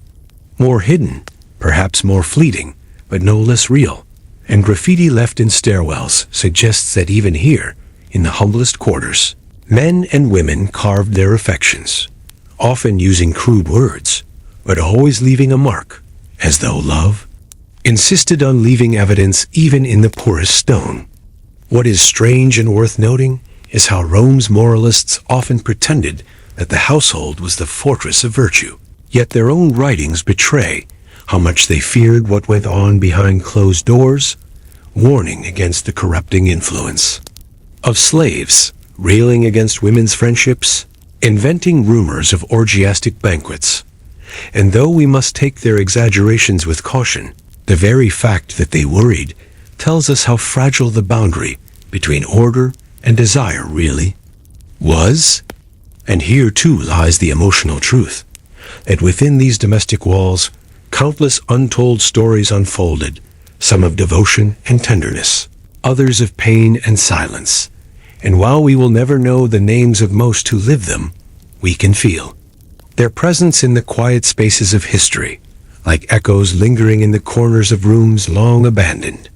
more hidden, perhaps more fleeting, but no less real. And graffiti left in stairwells suggests that even here, in the humblest quarters, men and women carved their affections, often using crude words, but always leaving a mark, as though love insisted on leaving evidence even in the poorest stone. What is strange and worth noting is how Rome's moralists often pretended that the household was the fortress of virtue, yet their own writings betray how much they feared what went on behind closed doors, warning against the corrupting influence of slaves, railing against women's friendships, inventing rumors of orgiastic banquets. And though we must take their exaggerations with caution, the very fact that they worried tells us how fragile the boundary between order and desire really was. And here too lies the emotional truth, that within these domestic walls, countless untold stories unfolded, some of devotion and tenderness, others of pain and silence. And while we will never know the names of most who live them, we can feel their presence in the quiet spaces of history, like echoes lingering in the corners of rooms long abandoned.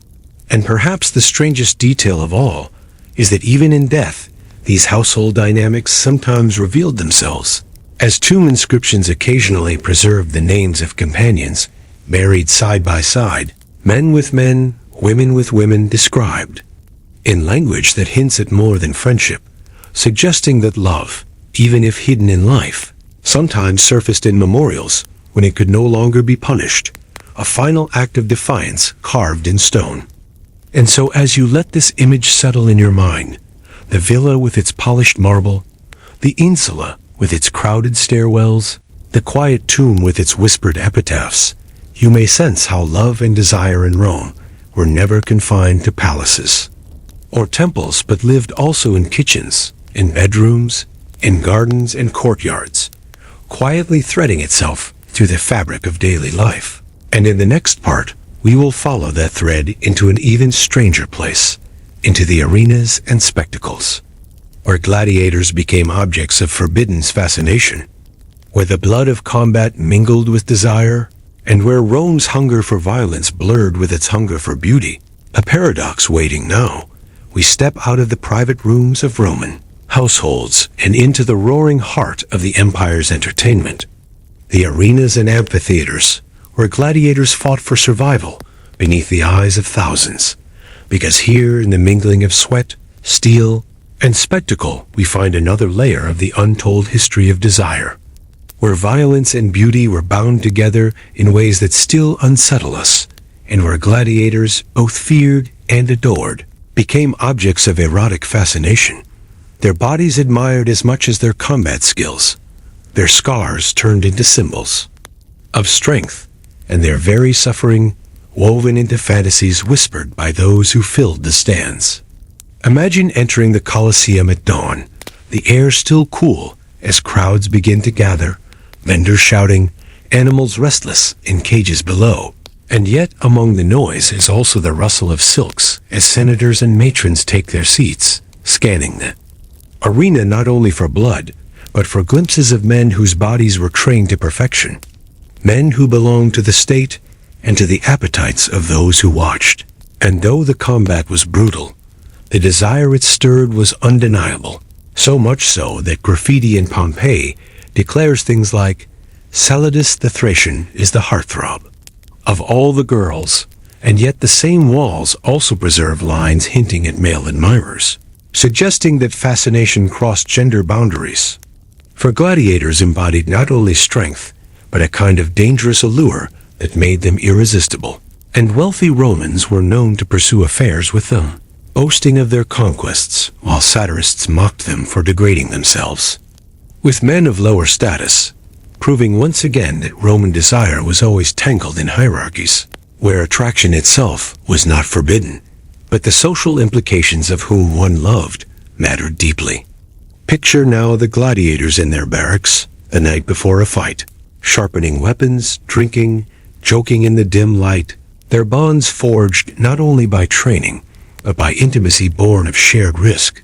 And perhaps the strangest detail of all is that even in death, these household dynamics sometimes revealed themselves, as tomb inscriptions occasionally preserved the names of companions, married side by side, men with men, women with women described, in language that hints at more than friendship, suggesting that love, even if hidden in life, sometimes surfaced in memorials when it could no longer be punished, a final act of defiance carved in stone. And so as you let this image settle in your mind, the villa with its polished marble, the insula with its crowded stairwells, the quiet tomb with its whispered epitaphs, you may sense how love and desire in Rome were never confined to palaces or temples, but lived also in kitchens, in bedrooms, in gardens and courtyards, quietly threading itself through the fabric of daily life. And in the next part, we will follow that thread into an even stranger place, into the arenas and spectacles, where gladiators became objects of forbidden fascination, where the blood of combat mingled with desire, and where Rome's hunger for violence blurred with its hunger for beauty. A paradox waiting now. We step out of the private rooms of Roman households and into the roaring heart of the empire's entertainment, the arenas and amphitheaters, where gladiators fought for survival beneath the eyes of thousands. Because here, in the mingling of sweat, steel, and spectacle, we find another layer of the untold history of desire, where violence and beauty were bound together in ways that still unsettle us, and where gladiators, both feared and adored, became objects of erotic fascination, their bodies admired as much as their combat skills, their scars turned into symbols of strength, and their very suffering woven into fantasies whispered by those who filled the stands. Imagine entering the Colosseum at dawn, the air still cool as crowds begin to gather, vendors shouting, animals restless in cages below. And yet among the noise is also the rustle of silks as senators and matrons take their seats, scanning the arena not only for blood, but for glimpses of men whose bodies were trained to perfection, men who belonged to the state and to the appetites of those who watched. And though the combat was brutal, the desire it stirred was undeniable, so much so that graffiti in Pompeii declares things like, "Saladus the Thracian is the heartthrob of all the girls," and yet the same walls also preserve lines hinting at male admirers, suggesting that fascination crossed gender boundaries. For gladiators embodied not only strength, but a kind of dangerous allure that made them irresistible. And wealthy Romans were known to pursue affairs with them, boasting of their conquests, while satirists mocked them for degrading themselves with men of lower status, proving once again that Roman desire was always tangled in hierarchies. where attraction itself was not forbidden, but the social implications of whom one loved mattered deeply. Picture now the gladiators in their barracks, the night before a fight, sharpening weapons, drinking, joking in the dim light, their bonds forged not only by training, but by intimacy born of shared risk.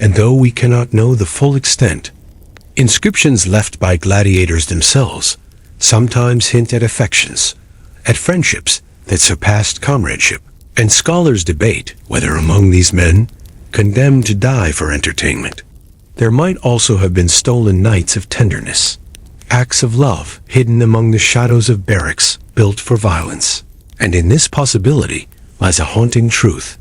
And though we cannot know the full extent, inscriptions left by gladiators themselves sometimes hint at affections, at friendships that surpassed comradeship, and scholars debate whether among these men, condemned to die for entertainment, there might also have been stolen nights of tenderness, acts of love hidden among the shadows of barracks built for violence. And in this possibility lies a haunting truth,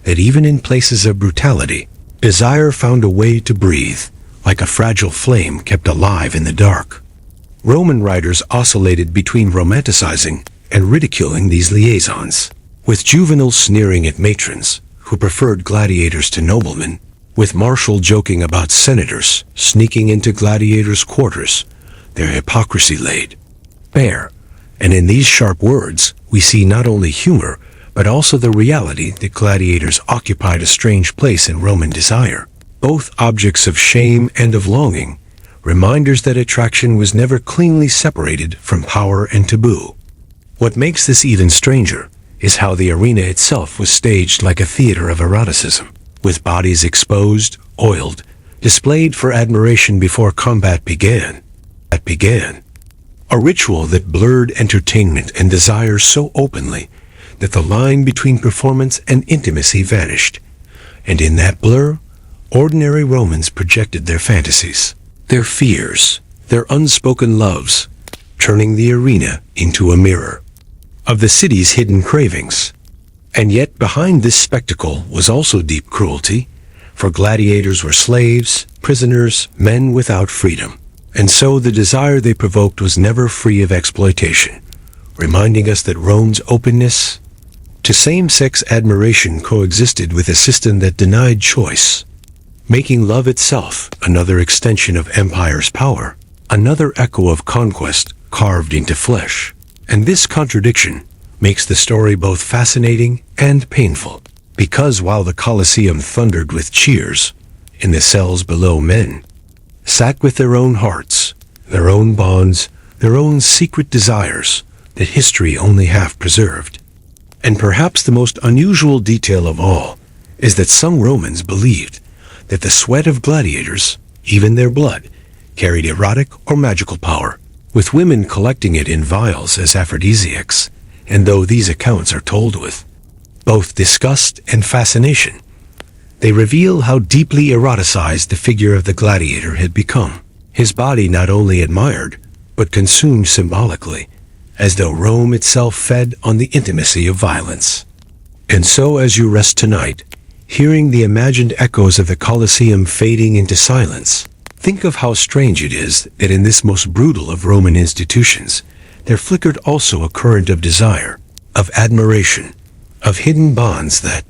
that even in places of brutality, desire found a way to breathe, like a fragile flame kept alive in the dark. Roman writers oscillated between romanticizing and ridiculing these liaisons, with Juvenal sneering at matrons who preferred gladiators to noblemen, with Martial joking about senators sneaking into gladiators' quarters, their hypocrisy laid bare. And in these sharp words, we see not only humor, but also the reality that gladiators occupied a strange place in Roman desire, both objects of shame and of longing, reminders that attraction was never cleanly separated from power and taboo. What makes this even stranger is how the arena itself was staged like a theater of eroticism, with bodies exposed, oiled, displayed for admiration before combat began. A ritual that blurred entertainment and desire so openly that the line between performance and intimacy vanished. And in that blur, ordinary Romans projected their fantasies, their fears, their unspoken loves, turning the arena into a mirror of the city's hidden cravings. And yet behind this spectacle was also deep cruelty, for gladiators were slaves, prisoners, men without freedom. And so the desire they provoked was never free of exploitation, reminding us that Rome's openness to same-sex admiration coexisted with a system that denied choice, making love itself another extension of empire's power, another echo of conquest carved into flesh. And this contradiction makes the story both fascinating and painful, because while the Colosseum thundered with cheers, in the cells below men sat with their own hearts, their own bonds, their own secret desires that history only half preserved. And perhaps the most unusual detail of all is that some Romans believed that the sweat of gladiators, even their blood, carried erotic or magical power, with women collecting it in vials as aphrodisiacs. And though these accounts are told with both disgust and fascination, they reveal how deeply eroticized the figure of the gladiator had become, his body not only admired, but consumed symbolically, as though Rome itself fed on the intimacy of violence. And so as you rest tonight, hearing the imagined echoes of the Colosseum fading into silence, think of how strange it is that in this most brutal of Roman institutions, there flickered also a current of desire, of admiration, of hidden bonds that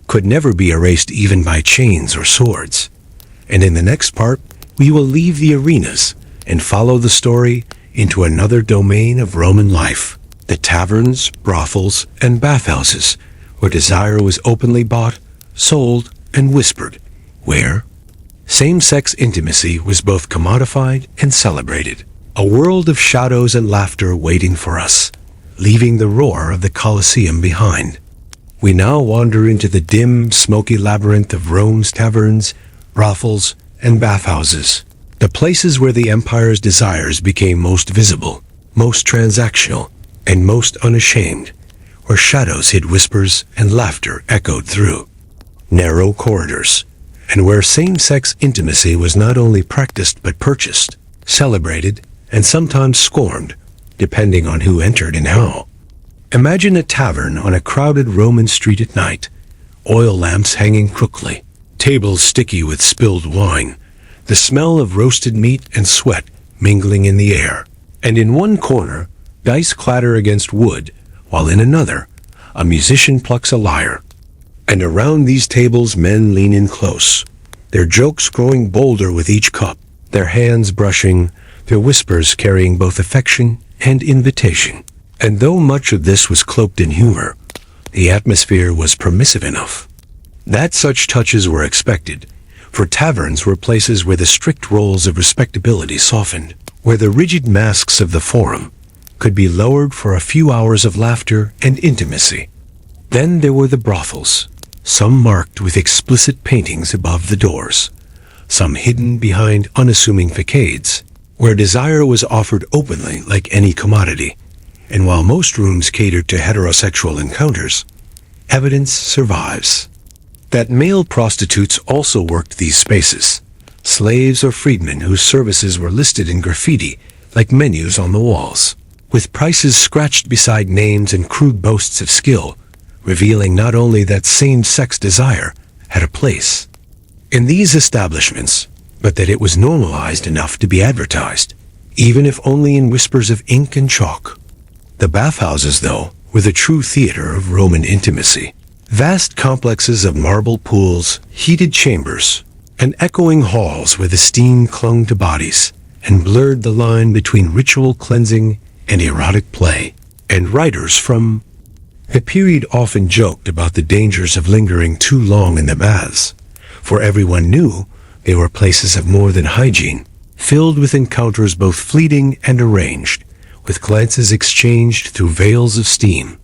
could never be erased even by chains or swords. And in the next part, we will leave the arenas and follow the story into another domain of Roman life, the taverns, brothels, and bathhouses, where desire was openly bought, sold, and whispered, where same-sex intimacy was both commodified and celebrated. A world of shadows and laughter waiting for us, leaving the roar of the Colosseum behind. We now wander into the dim, smoky labyrinth of Rome's taverns, brothels, and bathhouses, the places where the empire's desires became most visible, most transactional, and most unashamed, where shadows hid whispers and laughter echoed through narrow corridors, and where same-sex intimacy was not only practiced but purchased, celebrated, and sometimes scorned, depending on who entered and how. Imagine a tavern on a crowded Roman street at night, oil lamps hanging crookily, tables sticky with spilled wine, the smell of roasted meat and sweat mingling in the air. And in one corner, dice clatter against wood, while in another, a musician plucks a lyre. And around these tables men lean in close, their jokes growing bolder with each cup, their hands brushing, their whispers carrying both affection and invitation. And though much of this was cloaked in humor, the atmosphere was permissive enough that such touches were expected, for taverns were places where the strict roles of respectability softened, where the rigid masks of the forum could be lowered for a few hours of laughter and intimacy. Then there were the brothels, some marked with explicit paintings above the doors, some hidden behind unassuming facades, where desire was offered openly like any commodity. And while most rooms catered to heterosexual encounters, evidence survives that male prostitutes also worked these spaces, slaves or freedmen whose services were listed in graffiti like menus on the walls, with prices scratched beside names and crude boasts of skill, revealing not only that same-sex desire had a place in these establishments, but that it was normalized enough to be advertised, even if only in whispers of ink and chalk. The bathhouses, though, were the true theater of Roman intimacy. Vast complexes of marble pools, heated chambers, and echoing halls where the steam clung to bodies and blurred the line between ritual cleansing and erotic play. And writers from the period often joked about the dangers of lingering too long in the baths, for everyone knew they were places of more than hygiene, filled with encounters both fleeting and arranged, with glances exchanged through veils of steam,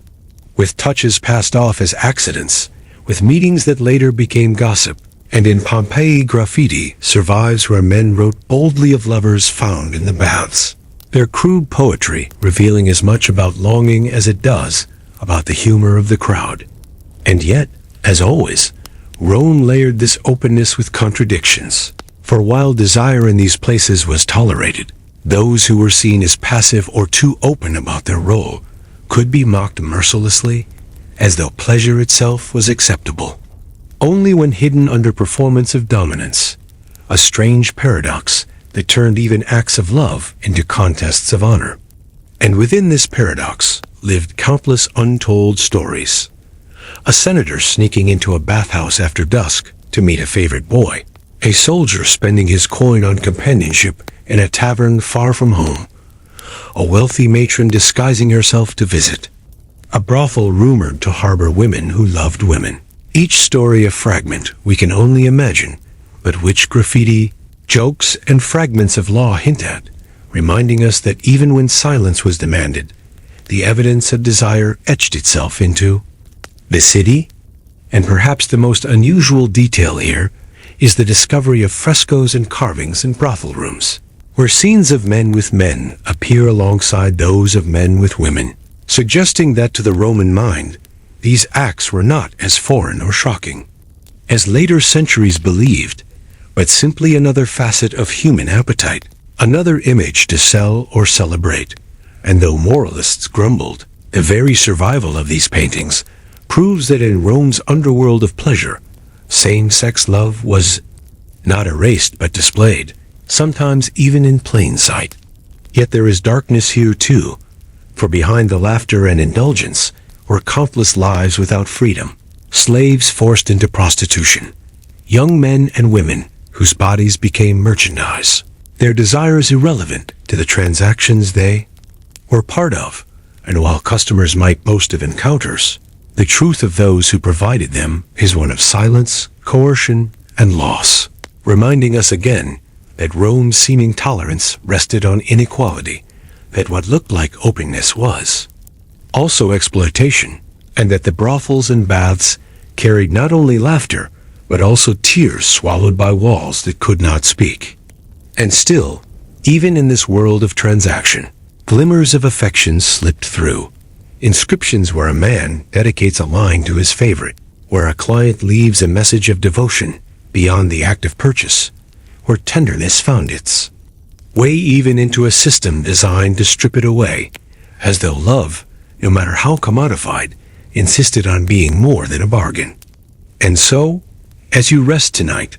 with touches passed off as accidents, with meetings that later became gossip. And in Pompeii, graffiti survives where men wrote boldly of lovers found in the baths, their crude poetry revealing as much about longing as it does about the humor of the crowd. And yet, as always, Rome layered this openness with contradictions. For while desire in these places was tolerated, those who were seen as passive or too open about their role could be mocked mercilessly, as though pleasure itself was acceptable. Only when hidden under performance of dominance, a strange paradox that turned even acts of love into contests of honor. And within this paradox lived countless untold stories. A senator sneaking into a bathhouse after dusk to meet a favorite boy, a soldier spending his coin on companionship in a tavern far from home, a wealthy matron disguising herself to visit, a brothel rumored to harbor women who loved women. Each story a fragment we can only imagine, but which graffiti, jokes, and fragments of law hint at, reminding us that even when silence was demanded, the evidence of desire etched itself into the city. And perhaps the most unusual detail here is the discovery of frescoes and carvings in brothel rooms, where scenes of men with men appear alongside those of men with women, suggesting that to the Roman mind, these acts were not as foreign or shocking as later centuries believed, but simply another facet of human appetite, another image to sell or celebrate. And though moralists grumbled, the very survival of these paintings proves that in Rome's underworld of pleasure, same-sex love was not erased but displayed, sometimes even in plain sight. Yet there is darkness here too, for behind the laughter and indulgence were countless lives without freedom, slaves forced into prostitution, young men and women whose bodies became merchandise, their desires irrelevant to the transactions they were part of. And while customers might boast of encounters, the truth of those who provided them is one of silence, coercion, and loss, reminding us again that Rome's seeming tolerance rested on inequality, that what looked like openness was also exploitation, and that the brothels and baths carried not only laughter, but also tears swallowed by walls that could not speak. And still, even in this world of transaction, glimmers of affection slipped through. Inscriptions where a man dedicates a line to his favorite, where a client leaves a message of devotion beyond the act of purchase, where tenderness found its way even into a system designed to strip it away, as though love, no matter how commodified, insisted on being more than a bargain. And so, as you rest tonight,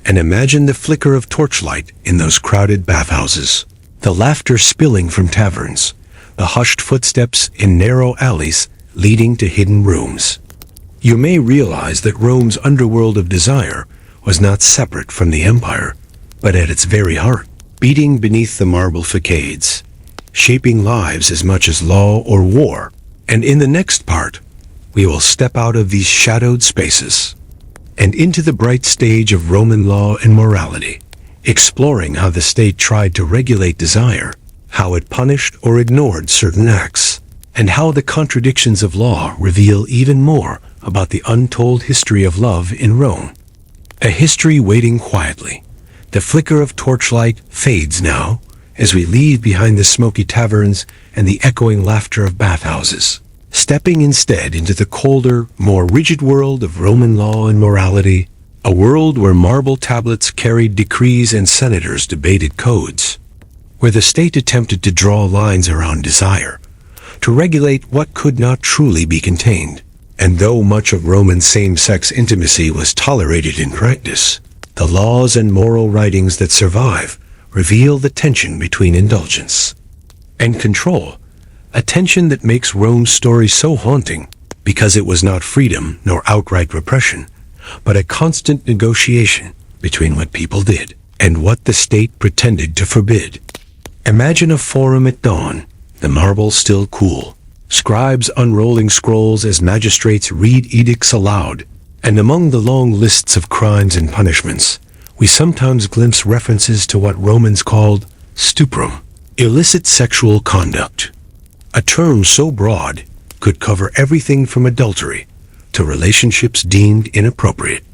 and imagine the flicker of torchlight in those crowded bathhouses, the laughter spilling from taverns, the hushed footsteps in narrow alleys leading to hidden rooms, you may realize that Rome's underworld of desire was not separate from the empire, but at its very heart, beating beneath the marble facades, shaping lives as much as law or war. And in the next part, we will step out of these shadowed spaces and into the bright stage of Roman law and morality, exploring how the state tried to regulate desire, how it punished or ignored certain acts, and how the contradictions of law reveal even more about the untold history of love in Rome. A history waiting quietly. The flicker of torchlight fades now as we leave behind the smoky taverns and the echoing laughter of bathhouses, stepping instead into the colder, more rigid world of Roman law and morality, a world where marble tablets carried decrees and senators debated codes, where the state attempted to draw lines around desire, to regulate what could not truly be contained. And though much of Roman same-sex intimacy was tolerated in practice, the laws and moral writings that survive reveal the tension between indulgence and control, a tension that makes Rome's story so haunting because it was not freedom nor outright repression, but a constant negotiation between what people did and what the state pretended to forbid. Imagine a forum at dawn, the marble still cool, scribes unrolling scrolls as magistrates read edicts aloud, and among the long lists of crimes and punishments, we sometimes glimpse references to what Romans called stuprum, illicit sexual conduct. A term so broad could cover everything from adultery to relationships deemed inappropriate.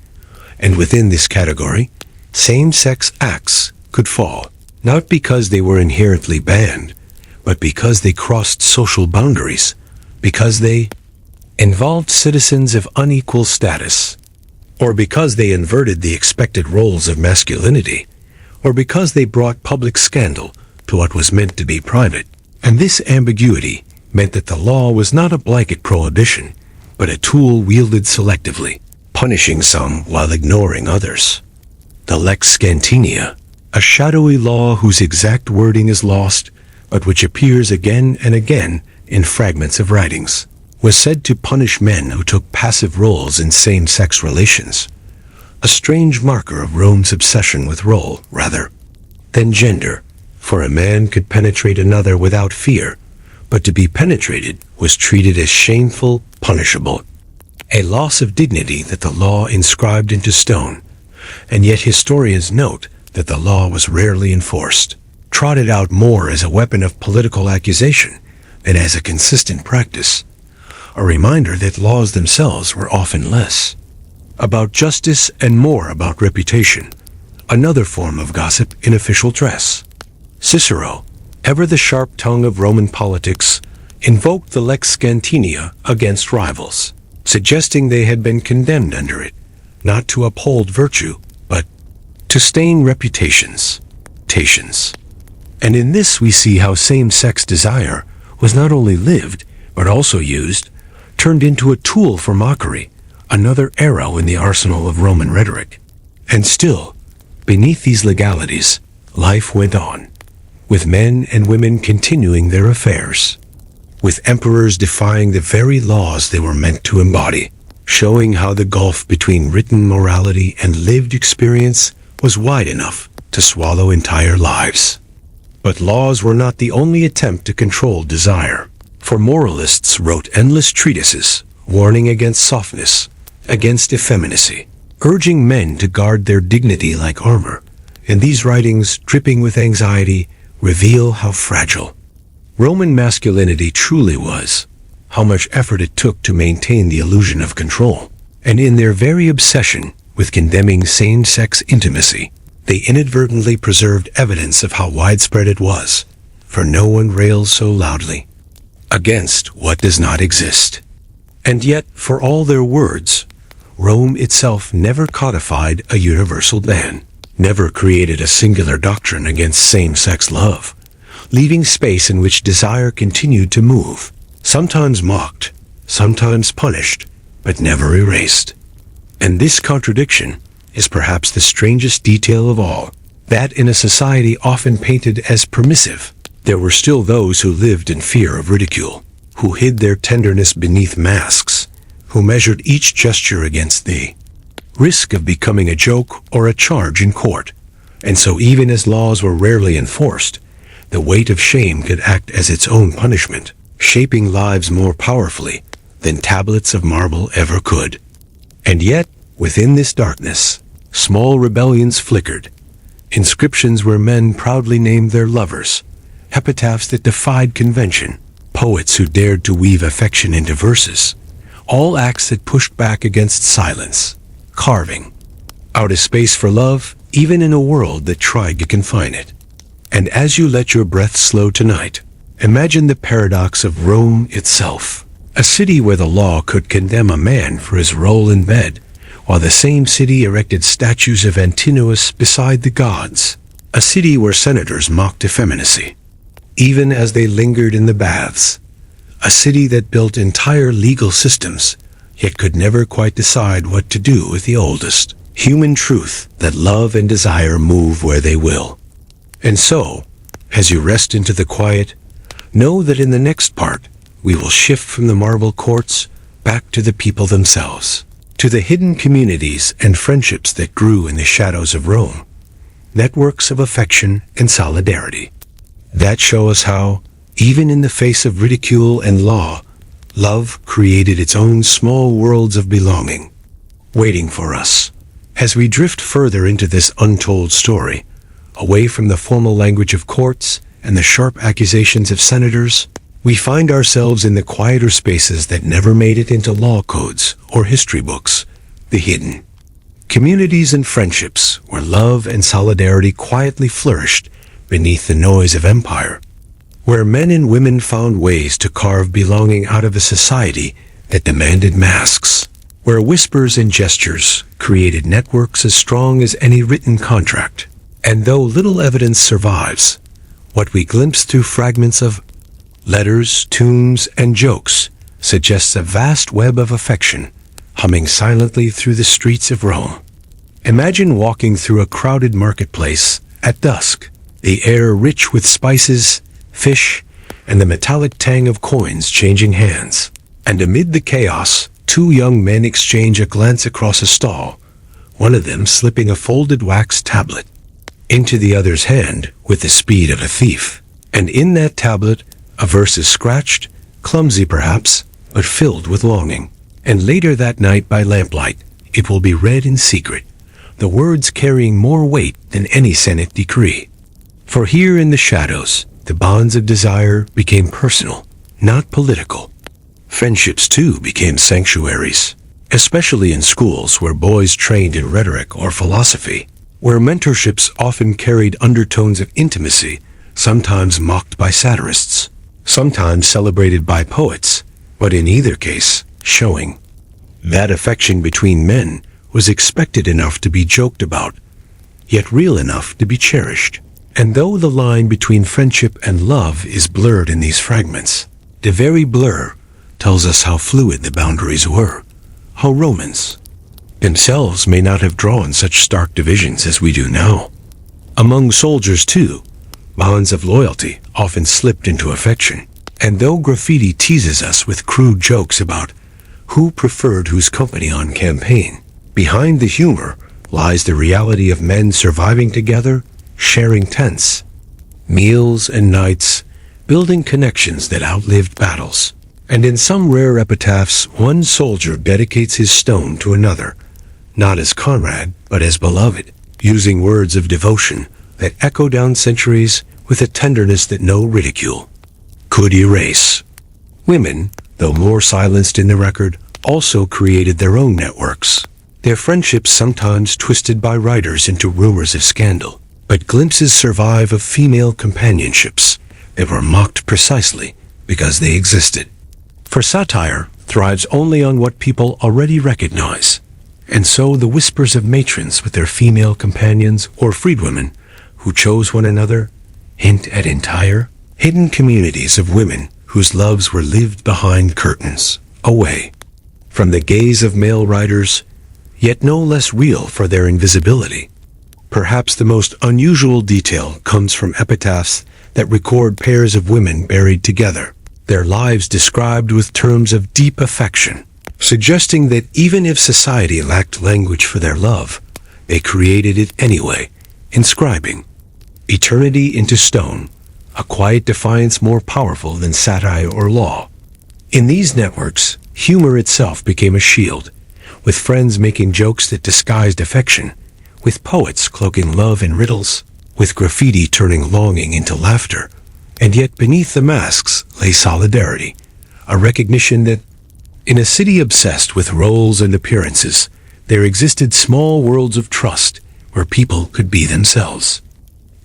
And within this category, same-sex acts could fall, not because they were inherently banned, but because they crossed social boundaries, because they involved citizens of unequal status, or because they inverted the expected roles of masculinity, or because they brought public scandal to what was meant to be private. And this ambiguity meant that the law was not a blanket prohibition, but a tool wielded selectively, punishing some while ignoring others. The lex scantinia, a shadowy law whose exact wording is lost, but which appears again and again in fragments of writings, was said to punish men who took passive roles in same-sex relations, a strange marker of Rome's obsession with role rather than gender, for a man could penetrate another without fear, but to be penetrated was treated as shameful, punishable, a loss of dignity that the law inscribed into stone. And yet historians note that the law was rarely enforced, trotted out more as a weapon of political accusation than as a consistent practice, a reminder that laws themselves were often less about justice and more about reputation, another form of gossip in official dress. Cicero, ever the sharp tongue of Roman politics, invoked the lex scantinia against rivals, suggesting they had been condemned under it, not to uphold virtue, but to stain reputations. And in this we see how same-sex desire was not only lived, but also used, turned into a tool for mockery, another arrow in the arsenal of Roman rhetoric. And still, beneath these legalities, life went on, with men and women continuing their affairs, with emperors defying the very laws they were meant to embody, showing how the gulf between written morality and lived experience was wide enough to swallow entire lives. But laws were not the only attempt to control desire, for moralists wrote endless treatises, warning against softness, against effeminacy, urging men to guard their dignity like armor. And these writings, dripping with anxiety, reveal how fragile Roman masculinity truly was, how much effort it took to maintain the illusion of control. And in their very obsession with condemning same-sex intimacy, they inadvertently preserved evidence of how widespread it was, for no one rails so loudly against what does not exist. And yet, for all their words, Rome itself never codified a universal ban, never created a singular doctrine against same-sex love, leaving space in which desire continued to move, sometimes mocked, sometimes punished, but never erased. And this contradiction is perhaps the strangest detail of all, that in a society often painted as permissive, there were still those who lived in fear of ridicule, who hid their tenderness beneath masks, who measured each gesture against the risk of becoming a joke or a charge in court. And so even as laws were rarely enforced, the weight of shame could act as its own punishment, shaping lives more powerfully than tablets of marble ever could. And yet, within this darkness, small rebellions flickered. Inscriptions where men proudly named their lovers, epitaphs that defied convention, poets who dared to weave affection into verses, all acts that pushed back against silence, carving out a space for love, even in a world that tried to confine it. And as you let your breath slow tonight, imagine the paradox of Rome itself, a city where the law could condemn a man for his role in bed, while the same city erected statues of Antinous beside the gods, a city where senators mocked effeminacy, even as they lingered in the baths, a city that built entire legal systems, yet could never quite decide what to do with the oldest human truth that love and desire move where they will. And so, as you rest into the quiet, know that in the next part, we will shift from the marble courts back to the people themselves, to the hidden communities and friendships that grew in the shadows of Rome, networks of affection and solidarity that show us how, even in the face of ridicule and law, love created its own small worlds of belonging, waiting for us. As we drift further into this untold story, away from the formal language of courts and the sharp accusations of senators, we find ourselves in the quieter spaces that never made it into law codes or history books, the hidden communities and friendships where love and solidarity quietly flourished beneath the noise of empire, where men and women found ways to carve belonging out of a society that demanded masks, where whispers and gestures created networks as strong as any written contract. And though little evidence survives, what we glimpse through fragments of letters, tombs, and jokes suggests a vast web of affection humming silently through the streets of Rome. Imagine walking through a crowded marketplace at dusk, the air rich with spices, fish, and the metallic tang of coins changing hands. And amid the chaos, two young men exchange a glance across a stall, one of them slipping a folded wax tablet into the other's hand with the speed of a thief. And in that tablet, a verse is scratched, clumsy perhaps, but filled with longing. And later that night by lamplight, it will be read in secret, the words carrying more weight than any Senate decree. For here in the shadows, the bonds of desire became personal, not political. Friendships, too, became sanctuaries, especially in schools where boys trained in rhetoric or philosophy, where mentorships often carried undertones of intimacy, sometimes mocked by satirists, sometimes celebrated by poets, but in either case, showing that affection between men was expected enough to be joked about, yet real enough to be cherished. And though the line between friendship and love is blurred in these fragments, the very blur tells us how fluid the boundaries were, how Romans themselves may not have drawn such stark divisions as we do now. Among soldiers, too, bonds of loyalty often slipped into affection. And though graffiti teases us with crude jokes about who preferred whose company on campaign, behind the humor lies the reality of men surviving together, sharing tents, meals and nights, building connections that outlived battles. And in some rare epitaphs, one soldier dedicates his stone to another, not as comrade, but as beloved, using words of devotion that echo down centuries with a tenderness that no ridicule could erase. Women, though more silenced in the record, also created their own networks, their friendships sometimes twisted by writers into rumors of scandal. But glimpses survive of female companionships that were mocked precisely because they existed. For satire thrives only on what people already recognize, and so the whispers of matrons with their female companions or freedwomen who chose one another hint at entire, hidden communities of women whose loves were lived behind curtains, away from the gaze of male writers, yet no less real for their invisibility. Perhaps the most unusual detail comes from epitaphs that record pairs of women buried together, their lives described with terms of deep affection, suggesting that even if society lacked language for their love, they created it anyway, inscribing eternity into stone, a quiet defiance more powerful than satire or law. In these networks, humor itself became a shield, with friends making jokes that disguised affection, with poets cloaking love in riddles, with graffiti turning longing into laughter. And yet beneath the masks lay solidarity, a recognition that, in a city obsessed with roles and appearances, there existed small worlds of trust where people could be themselves.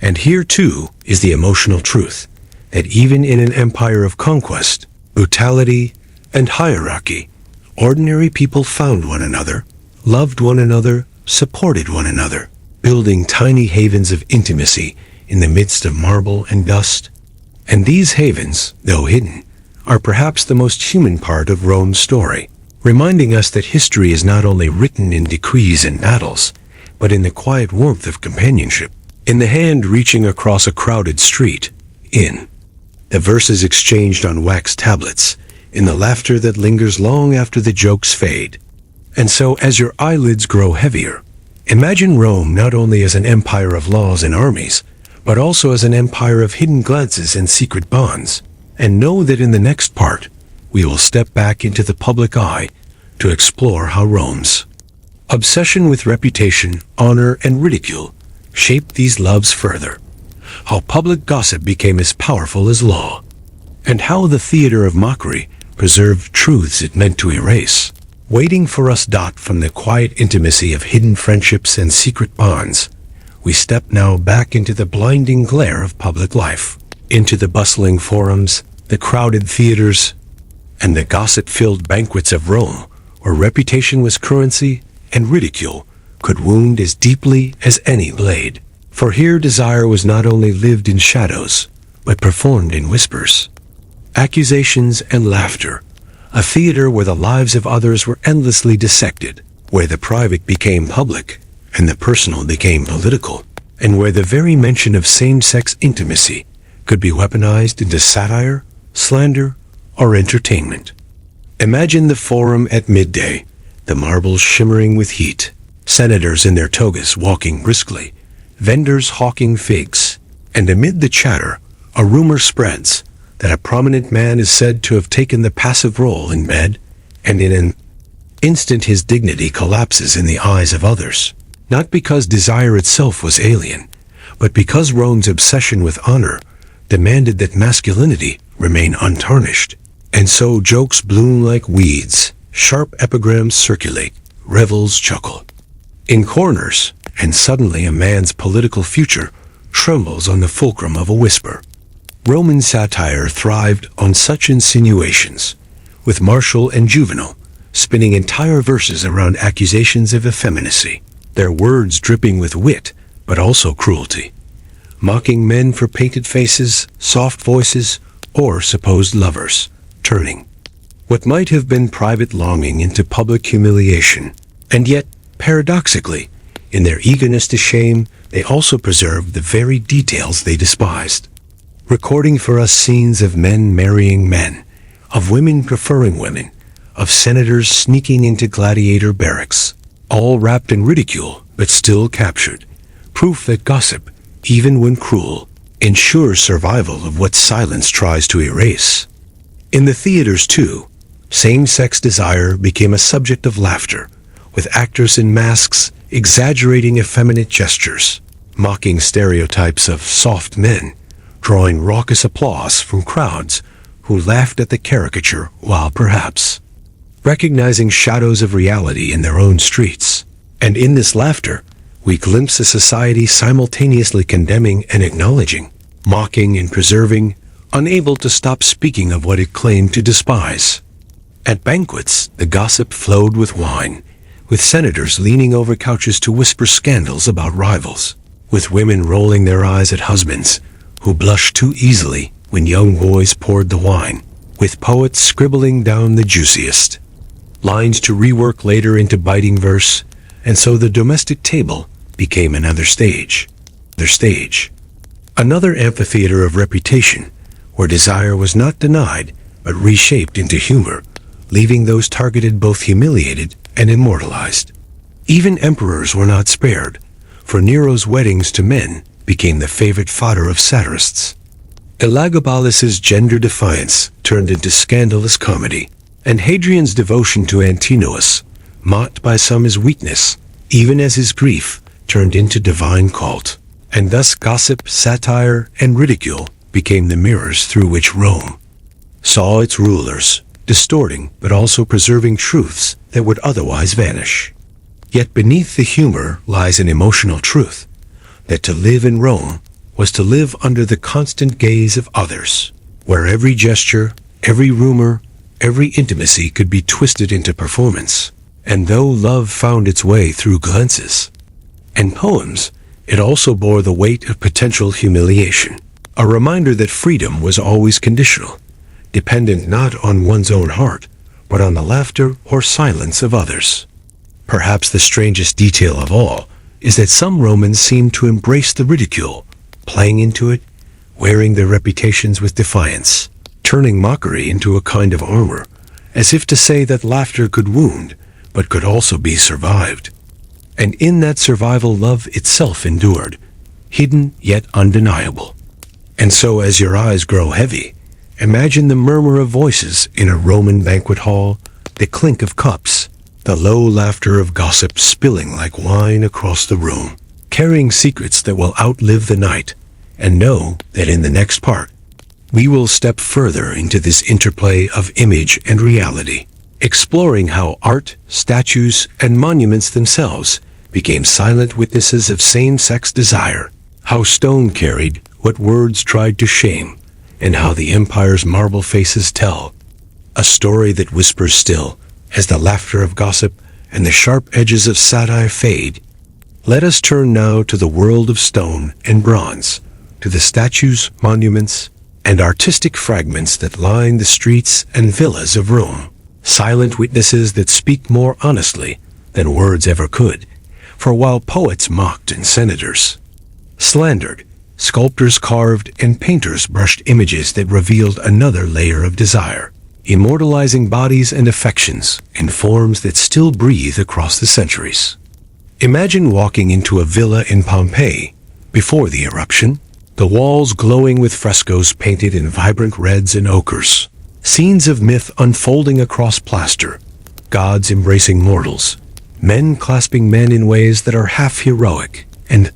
And here, too, is the emotional truth, that even in an empire of conquest, brutality, and hierarchy, ordinary people found one another, loved one another, supported one another, building tiny havens of intimacy in the midst of marble and dust. And these havens, though hidden, are perhaps the most human part of Rome's story, reminding us that history is not only written in decrees and battles, but in the quiet warmth of companionship, in the hand reaching across a crowded street, in the verses exchanged on wax tablets, in the laughter that lingers long after the jokes fade. And so, as your eyelids grow heavier, imagine Rome not only as an empire of laws and armies, but also as an empire of hidden glances and secret bonds. And know that in the next part, we will step back into the public eye to explore how Rome's obsession with reputation, honor, and ridicule shaped these loves further, how public gossip became as powerful as law, and how the theater of mockery preserved truths it meant to erase. Waiting for us. From the quiet intimacy of hidden friendships and secret bonds, we step now back into the blinding glare of public life, into the bustling forums, the crowded theaters, and the gossip-filled banquets of Rome, where reputation was currency and ridicule could wound as deeply as any blade. For here desire was not only lived in shadows, but performed in whispers, accusations, and laughter, a theater where the lives of others were endlessly dissected, where the private became public and the personal became political, and where the very mention of same-sex intimacy could be weaponized into satire, slander, or entertainment. Imagine the forum at midday, the marbles shimmering with heat, senators in their togas walking briskly, vendors hawking figs, and amid the chatter, a rumor spreads that a prominent man is said to have taken the passive role in bed, and in an instant his dignity collapses in the eyes of others, not because desire itself was alien, but because Rome's obsession with honor demanded that masculinity remain untarnished. And so jokes bloom like weeds, sharp epigrams circulate, revels chuckle in corners, and suddenly a man's political future trembles on the fulcrum of a whisper. Roman satire thrived on such insinuations, with Martial and Juvenal spinning entire verses around accusations of effeminacy, their words dripping with wit but also cruelty, mocking men for painted faces, soft voices, or supposed lovers, turning what might have been private longing into public humiliation. And yet, paradoxically, in their eagerness to shame, they also preserved the very details they despised, recording for us scenes of men marrying men, of women preferring women, of senators sneaking into gladiator barracks, all wrapped in ridicule but still captured, proof that gossip, even when cruel, ensures survival of what silence tries to erase. In the theaters, too, same-sex desire became a subject of laughter, with actors in masks exaggerating effeminate gestures, mocking stereotypes of soft men, drawing raucous applause from crowds who laughed at the caricature while perhaps recognizing shadows of reality in their own streets. And in this laughter, we glimpse a society simultaneously condemning and acknowledging, mocking and preserving, unable to stop speaking of what it claimed to despise. At banquets, the gossip flowed with wine, with senators leaning over couches to whisper scandals about rivals, with women rolling their eyes at husbands who blushed too easily when young boys poured the wine, with poets scribbling down the juiciest lines to rework later into biting verse, and so the domestic table became another stage. Another amphitheater of reputation, where desire was not denied, but reshaped into humor, leaving those targeted both humiliated and immortalized. Even emperors were not spared, for Nero's weddings to men became the favorite fodder of satirists. Elagabalus's gender defiance turned into scandalous comedy, and Hadrian's devotion to Antinous, mocked by some as weakness, even as his grief, turned into divine cult. And thus gossip, satire, and ridicule became the mirrors through which Rome saw its rulers, distorting but also preserving truths that would otherwise vanish. Yet beneath the humor lies an emotional truth, that to live in Rome was to live under the constant gaze of others, where every gesture, every rumor, every intimacy could be twisted into performance. And though love found its way through glances and poems, it also bore the weight of potential humiliation, a reminder that freedom was always conditional, dependent not on one's own heart, but on the laughter or silence of others. Perhaps the strangest detail of all is that some Romans seemed to embrace the ridicule, playing into it, wearing their reputations with defiance, turning mockery into a kind of armor, as if to say that laughter could wound, but could also be survived. And in that survival, love itself endured, hidden yet undeniable. And so as your eyes grow heavy, imagine the murmur of voices in a Roman banquet hall, the clink of cups, the low laughter of gossip spilling like wine across the room, carrying secrets that will outlive the night. And know that in the next part, we will step further into this interplay of image and reality, exploring how art, statues, and monuments themselves became silent witnesses of same-sex desire, how stone carried what words tried to shame, and how the empire's marble faces tell a story that whispers still as the laughter of gossip and the sharp edges of satire fade. Let us turn now to the world of stone and bronze, to the statues, monuments, and artistic fragments that line the streets and villas of Rome, silent witnesses that speak more honestly than words ever could. For while poets mocked and senators slandered, sculptors carved and painters brushed images that revealed another layer of desire, immortalizing bodies and affections in forms that still breathe across the centuries. Imagine walking into a villa in Pompeii before the eruption, the walls glowing with frescoes painted in vibrant reds and ochres, scenes of myth unfolding across plaster, gods embracing mortals, men clasping men in ways that are half heroic and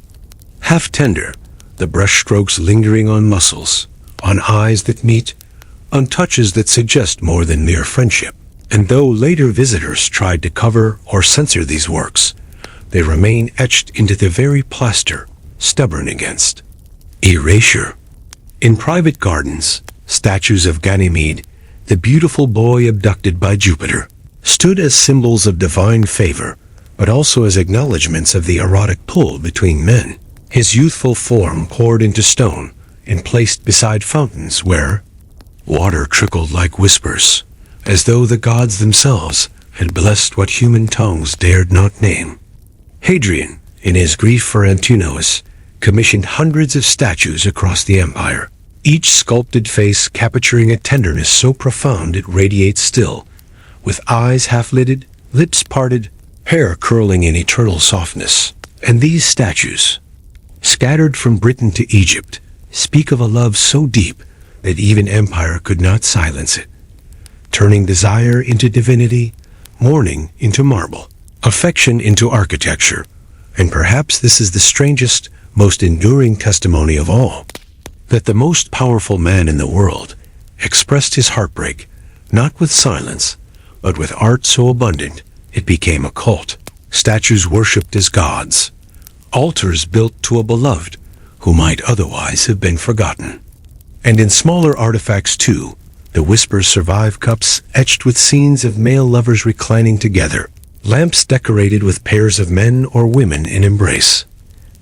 half tender, the brushstrokes lingering on muscles, on eyes that meet, on touches that suggest more than mere friendship. And though later visitors tried to cover or censor these works, they remain etched into the very plaster, stubborn against erasure. In private gardens, statues of Ganymede, the beautiful boy abducted by Jupiter, stood as symbols of divine favor, but also as acknowledgments of the erotic pull between men. His youthful form poured into stone and placed beside fountains where water trickled like whispers, as though the gods themselves had blessed what human tongues dared not name. Hadrian, in his grief for Antinous, commissioned hundreds of statues across the empire, each sculpted face capturing a tenderness so profound it radiates still, with eyes half-lidded, lips parted, hair curling in eternal softness. And these statues, scattered from Britain to Egypt, speak of a love so deep that even empire could not silence it, turning desire into divinity, mourning into marble, affection into architecture. And perhaps this is the strangest, most enduring testimony of all, that the most powerful man in the world expressed his heartbreak, not with silence, but with art so abundant it became a cult. Statues worshipped as gods, altars built to a beloved who might otherwise have been forgotten. And in smaller artifacts too, the whispers survive: cups etched with scenes of male lovers reclining together, lamps decorated with pairs of men or women in embrace,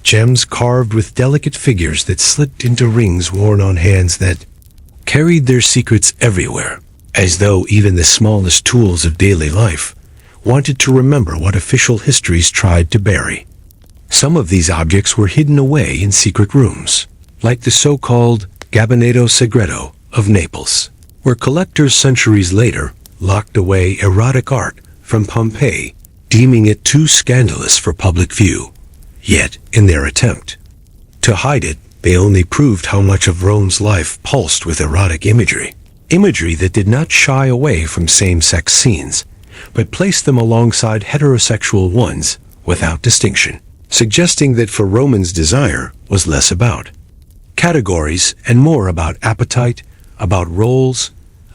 gems carved with delicate figures that slipped into rings worn on hands that carried their secrets everywhere, as though even the smallest tools of daily life wanted to remember what official histories tried to bury. Some of these objects were hidden away in secret rooms, like the so-called Gabinetto Segreto of Naples, where collectors centuries later locked away erotic art from Pompeii, deeming it too scandalous for public view. Yet, in their attempt to hide it, They only proved how much of Rome's life pulsed with erotic imagery that did not shy away from same-sex scenes, but placed them alongside heterosexual ones without distinction, suggesting that for Romans desire was less about categories and more about appetite, about roles,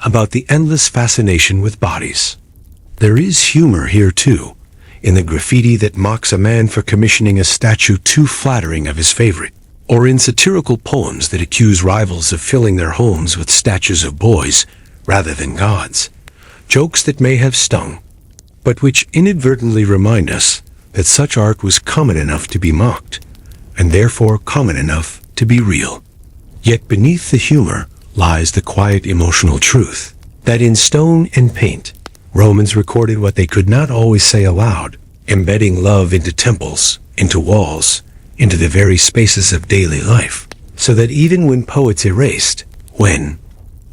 about the endless fascination with bodies. There is humor here too, in the graffiti that mocks a man for commissioning a statue too flattering of his favorite, or in satirical poems that accuse rivals of filling their homes with statues of boys rather than gods, jokes that may have stung, but which inadvertently remind us that such art was common enough to be mocked, and therefore common enough to be real. Yet beneath the humor lies the quiet emotional truth that in stone and paint, Romans recorded what they could not always say aloud, embedding love into temples, into walls, into the very spaces of daily life, so that even when poets erased, when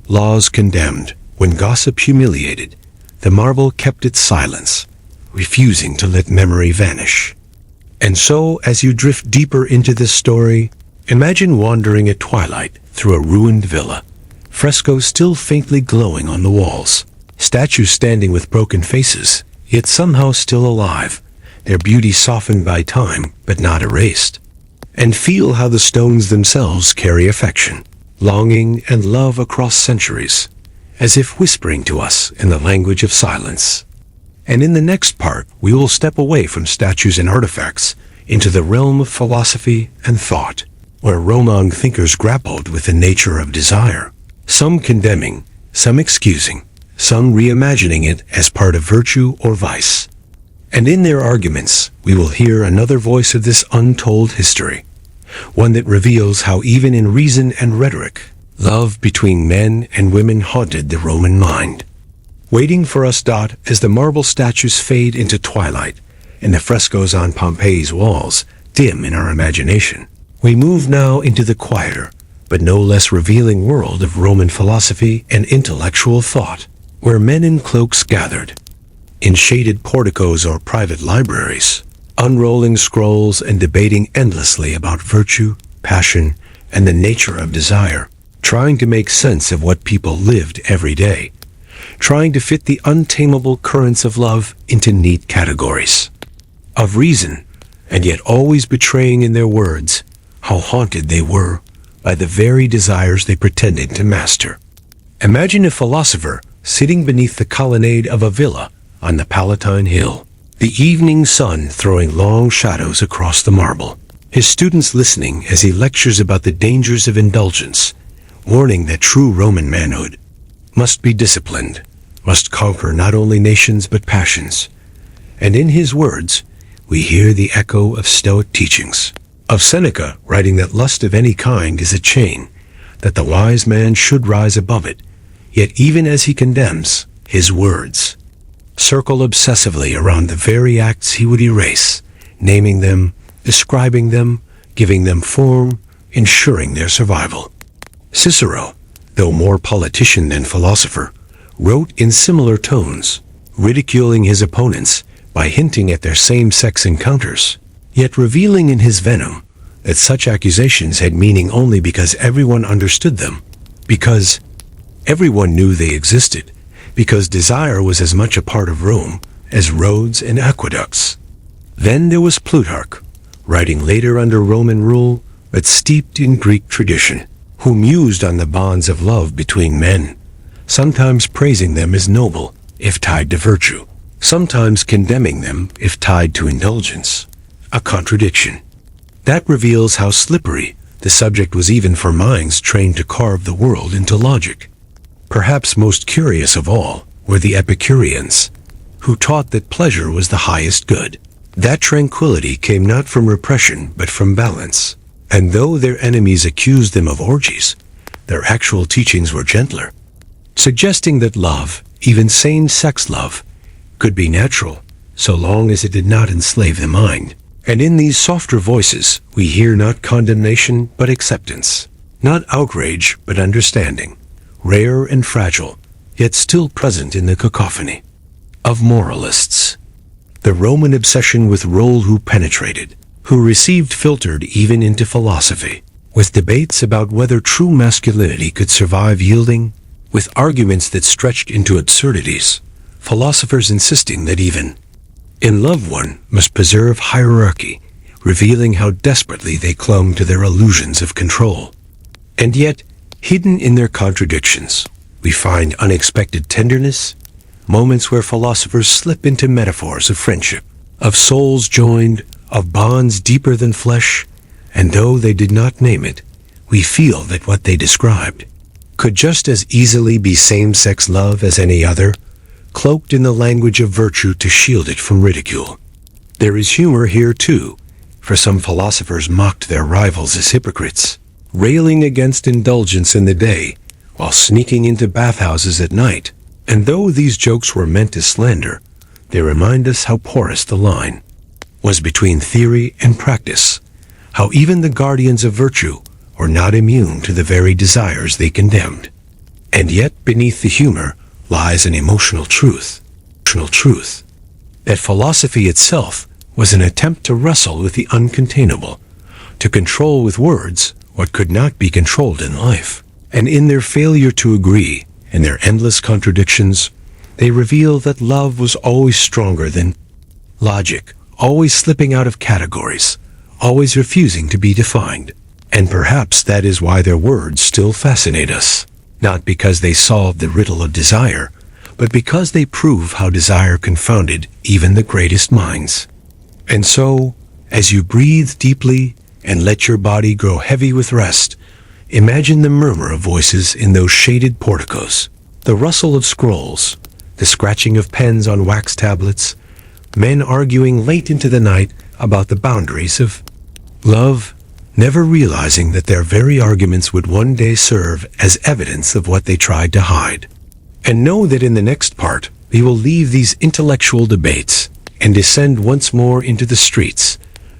laws condemned, when gossip humiliated, the marble kept its silence, refusing to let memory vanish. And so, as you drift deeper into this story, imagine wandering at twilight through a ruined villa, frescoes still faintly glowing on the walls, statues standing with broken faces, yet somehow still alive, their beauty softened by time but not erased. And feel how the stones themselves carry affection, longing, and love across centuries, as if whispering to us in the language of silence. And in the next part, we will step away from statues and artifacts into the realm of philosophy and thought, where Roman thinkers grappled with the nature of desire, some condemning, some excusing, some reimagining it as part of virtue or vice. And in their arguments, we will hear another voice of this untold history, one that reveals how even in reason and rhetoric, love between men and women haunted the Roman mind. Waiting for us, as the marble statues fade into twilight and the frescoes on Pompeii's walls dim in our imagination, we move now into the quieter, but no less revealing world of Roman philosophy and intellectual thought, where men in cloaks gathered, in shaded porticos or private libraries, unrolling scrolls and debating endlessly about virtue, passion, and the nature of desire, trying to make sense of what people lived every day, trying to fit the untamable currents of love into neat categories, of reason, and yet always betraying in their words how haunted they were by the very desires they pretended to master. Imagine a philosopher sitting beneath the colonnade of a villa on the Palatine Hill, the evening sun throwing long shadows across the marble, his students listening as he lectures about the dangers of indulgence, warning that true Roman manhood must be disciplined, must conquer not only nations but passions. And in his words, we hear the echo of Stoic teachings, of Seneca writing that lust of any kind is a chain, that the wise man should rise above it, yet even as he condemns, his words circle obsessively around the very acts he would erase, naming them, describing them, giving them form, ensuring their survival. Cicero, though more politician than philosopher, wrote in similar tones, ridiculing his opponents by hinting at their same-sex encounters, yet revealing in his venom that such accusations had meaning only because everyone understood them, because everyone knew they existed, because desire was as much a part of Rome as roads and aqueducts. Then there was Plutarch, writing later under Roman rule, but steeped in Greek tradition, who mused on the bonds of love between men, sometimes praising them as noble if tied to virtue, sometimes condemning them if tied to indulgence, a contradiction. That reveals how slippery the subject was even for minds trained to carve the world into logic. Perhaps most curious of all were the Epicureans, who taught that pleasure was the highest good. That tranquility came not from repression but from balance. And though their enemies accused them of orgies, their actual teachings were gentler, suggesting that love, even same-sex love, could be natural, so long as it did not enslave the mind. And in these softer voices, we hear not condemnation but acceptance, not outrage but understanding, rare and fragile, yet still present in the cacophony of moralists. The Roman obsession with role who penetrated, who received filtered even into philosophy, with debates about whether true masculinity could survive yielding, with arguments that stretched into absurdities, philosophers insisting that even in love one must preserve hierarchy, revealing how desperately they clung to their illusions of control. And yet, hidden in their contradictions, we find unexpected tenderness, moments where philosophers slip into metaphors of friendship, of souls joined, of bonds deeper than flesh, and though they did not name it, we feel that what they described could just as easily be same-sex love as any other, cloaked in the language of virtue to shield it from ridicule. There is humor here too, for some philosophers mocked their rivals as hypocrites, railing against indulgence in the day while sneaking into bathhouses at night. And though these jokes were meant as slander, they remind us how porous the line was between theory and practice, how even the guardians of virtue were not immune to the very desires they condemned. And yet beneath the humor lies an emotional truth, that philosophy itself was an attempt to wrestle with the uncontainable, to control with words what could not be controlled in life. And in their failure to agree, in their endless contradictions, they reveal that love was always stronger than logic, always slipping out of categories, always refusing to be defined. And perhaps that is why their words still fascinate us, not because they solve the riddle of desire, but because they prove how desire confounded even the greatest minds. And so, as you breathe deeply and let your body grow heavy with rest, imagine the murmur of voices in those shaded porticos, the rustle of scrolls, the scratching of pens on wax tablets, men arguing late into the night about the boundaries of love, never realizing that their very arguments would one day serve as evidence of what they tried to hide. And know that in the next part, we will leave these intellectual debates and descend once more into the streets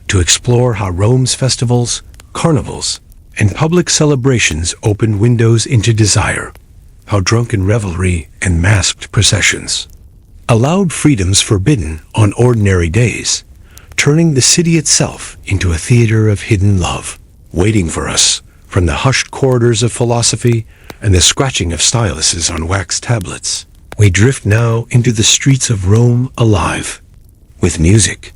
to explore how Rome's festivals, carnivals, and public celebrations opened windows into desire, how drunken revelry and masked processions allowed freedoms forbidden on ordinary days, turning the city itself into a theater of hidden love, waiting for us from the hushed corridors of philosophy and the scratching of styluses on wax tablets. We drift now into the streets of Rome alive, with music,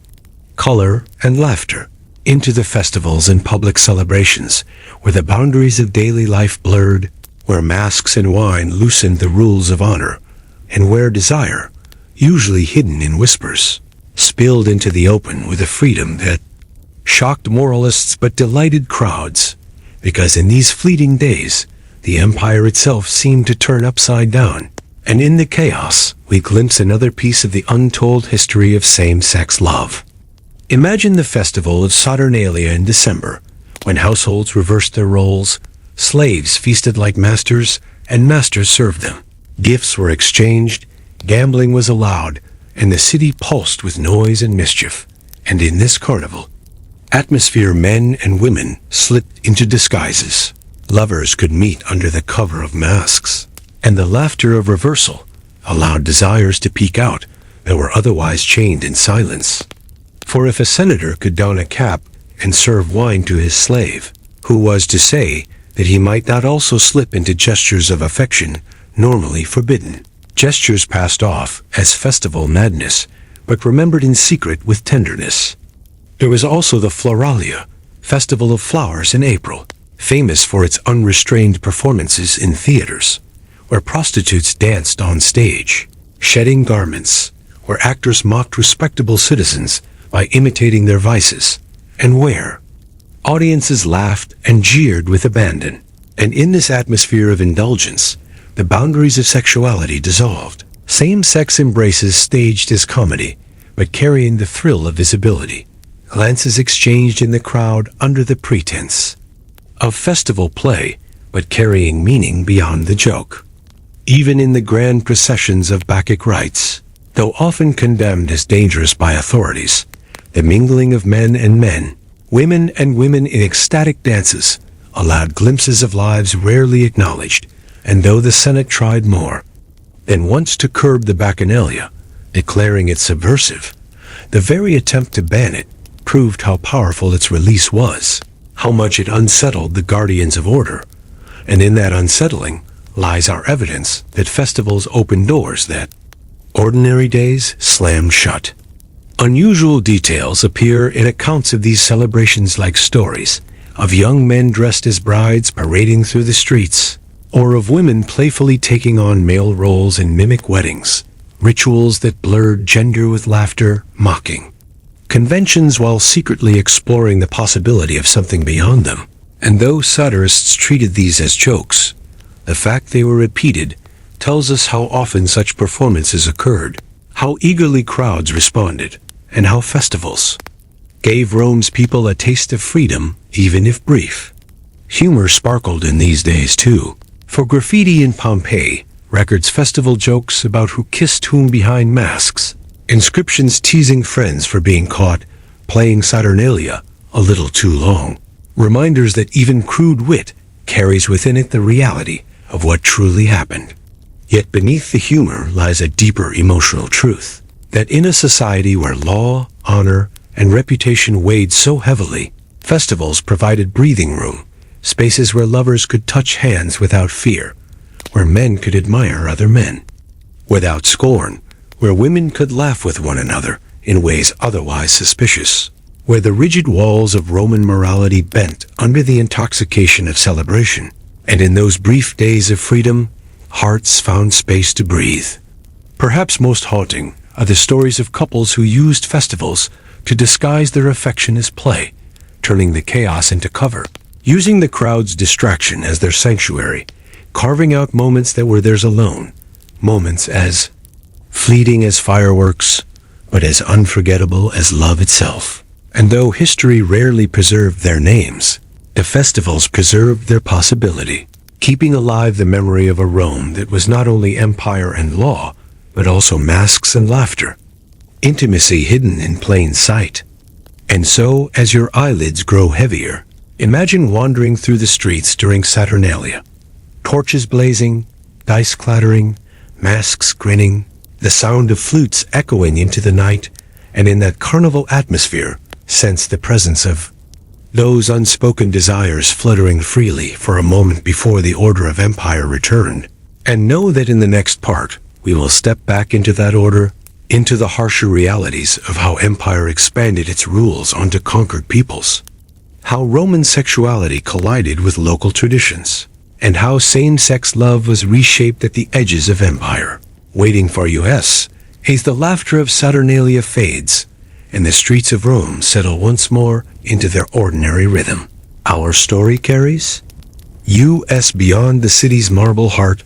color, and laughter, into the festivals and public celebrations, where the boundaries of daily life blurred, where masks and wine loosened the rules of honor, and where desire, usually hidden in whispers, spilled into the open with a freedom that shocked moralists but delighted crowds, because in these fleeting days, the empire itself seemed to turn upside down, and in the chaos, we glimpse another piece of the untold history of same-sex love. Imagine the festival of Saturnalia in December, when households reversed their roles, slaves feasted like masters, and masters served them. Gifts were exchanged, gambling was allowed, and the city pulsed with noise and mischief. And in this carnival atmosphere, men and women slipped into disguises. Lovers could meet under the cover of masks, and the laughter of reversal allowed desires to peek out that were otherwise chained in silence. For if a senator could don a cap and serve wine to his slave, who was to say that he might not also slip into gestures of affection normally forbidden? Gestures passed off as festival madness, but remembered in secret with tenderness. There was also the Floralia, festival of flowers in April, famous for its unrestrained performances in theaters, where prostitutes danced on stage, shedding garments, where actors mocked respectable citizens by imitating their vices, and where audiences laughed and jeered with abandon. And in this atmosphere of indulgence, the boundaries of sexuality dissolved. Same-sex embraces staged as comedy, but carrying the thrill of visibility. Glances exchanged in the crowd under the pretense of festival play, but carrying meaning beyond the joke. Even in the grand processions of Bacchic rites, though often condemned as dangerous by authorities, the mingling of men and men, women and women in ecstatic dances, allowed glimpses of lives rarely acknowledged. And though the Senate tried more than once to curb the Bacchanalia, declaring it subversive, the very attempt to ban it proved how powerful its release was. how much it unsettled the guardians of order. And in that unsettling lies our evidence that festivals open doors that ordinary days slammed shut. Unusual details appear in accounts of these celebrations, like stories of young men dressed as brides parading through the streets, or of women playfully taking on male roles in mimic weddings, rituals that blurred gender with laughter, mocking conventions while secretly exploring the possibility of something beyond them. And though satirists treated these as jokes, the fact they were repeated tells us how often such performances occurred, how eagerly crowds responded, and how festivals gave Rome's people a taste of freedom, even if brief. Humor sparkled in these days too. For graffiti in Pompeii records festival jokes about who kissed whom behind masks, inscriptions teasing friends for being caught playing Saturnalia a little too long, reminders that even crude wit carries within it the reality of what truly happened. Yet beneath the humor lies a deeper emotional truth, that in a society where law, honor, and reputation weighed so heavily, festivals provided breathing room, spaces where lovers could touch hands without fear, where men could admire other men without scorn, where women could laugh with one another in ways otherwise suspicious, where the rigid walls of Roman morality bent under the intoxication of celebration. And in those brief days of freedom, hearts found space to breathe. Perhaps most haunting are the stories of couples who used festivals to disguise their affection as play, turning the chaos into cover, using the crowd's distraction as their sanctuary, carving out moments that were theirs alone, moments as fleeting as fireworks, but as unforgettable as love itself. And though history rarely preserved their names, the festivals preserved their possibility, keeping alive the memory of a Rome that was not only empire and law, but also masks and laughter, intimacy hidden in plain sight. And so, as your eyelids grow heavier, imagine wandering through the streets during Saturnalia, torches blazing, dice clattering, masks grinning, the sound of flutes echoing into the night, and in that carnival atmosphere, sense the presence of those unspoken desires fluttering freely for a moment before the order of empire returned. And know that in the next part, we will step back into that order, into the harsher realities of how empire expanded its rules onto conquered peoples, how Roman sexuality collided with local traditions, and how same-sex love was reshaped at the edges of empire. Waiting for us, as the laughter of Saturnalia fades, and the streets of Rome settle once more into their ordinary rhythm. Our story carries us beyond the city's marble heart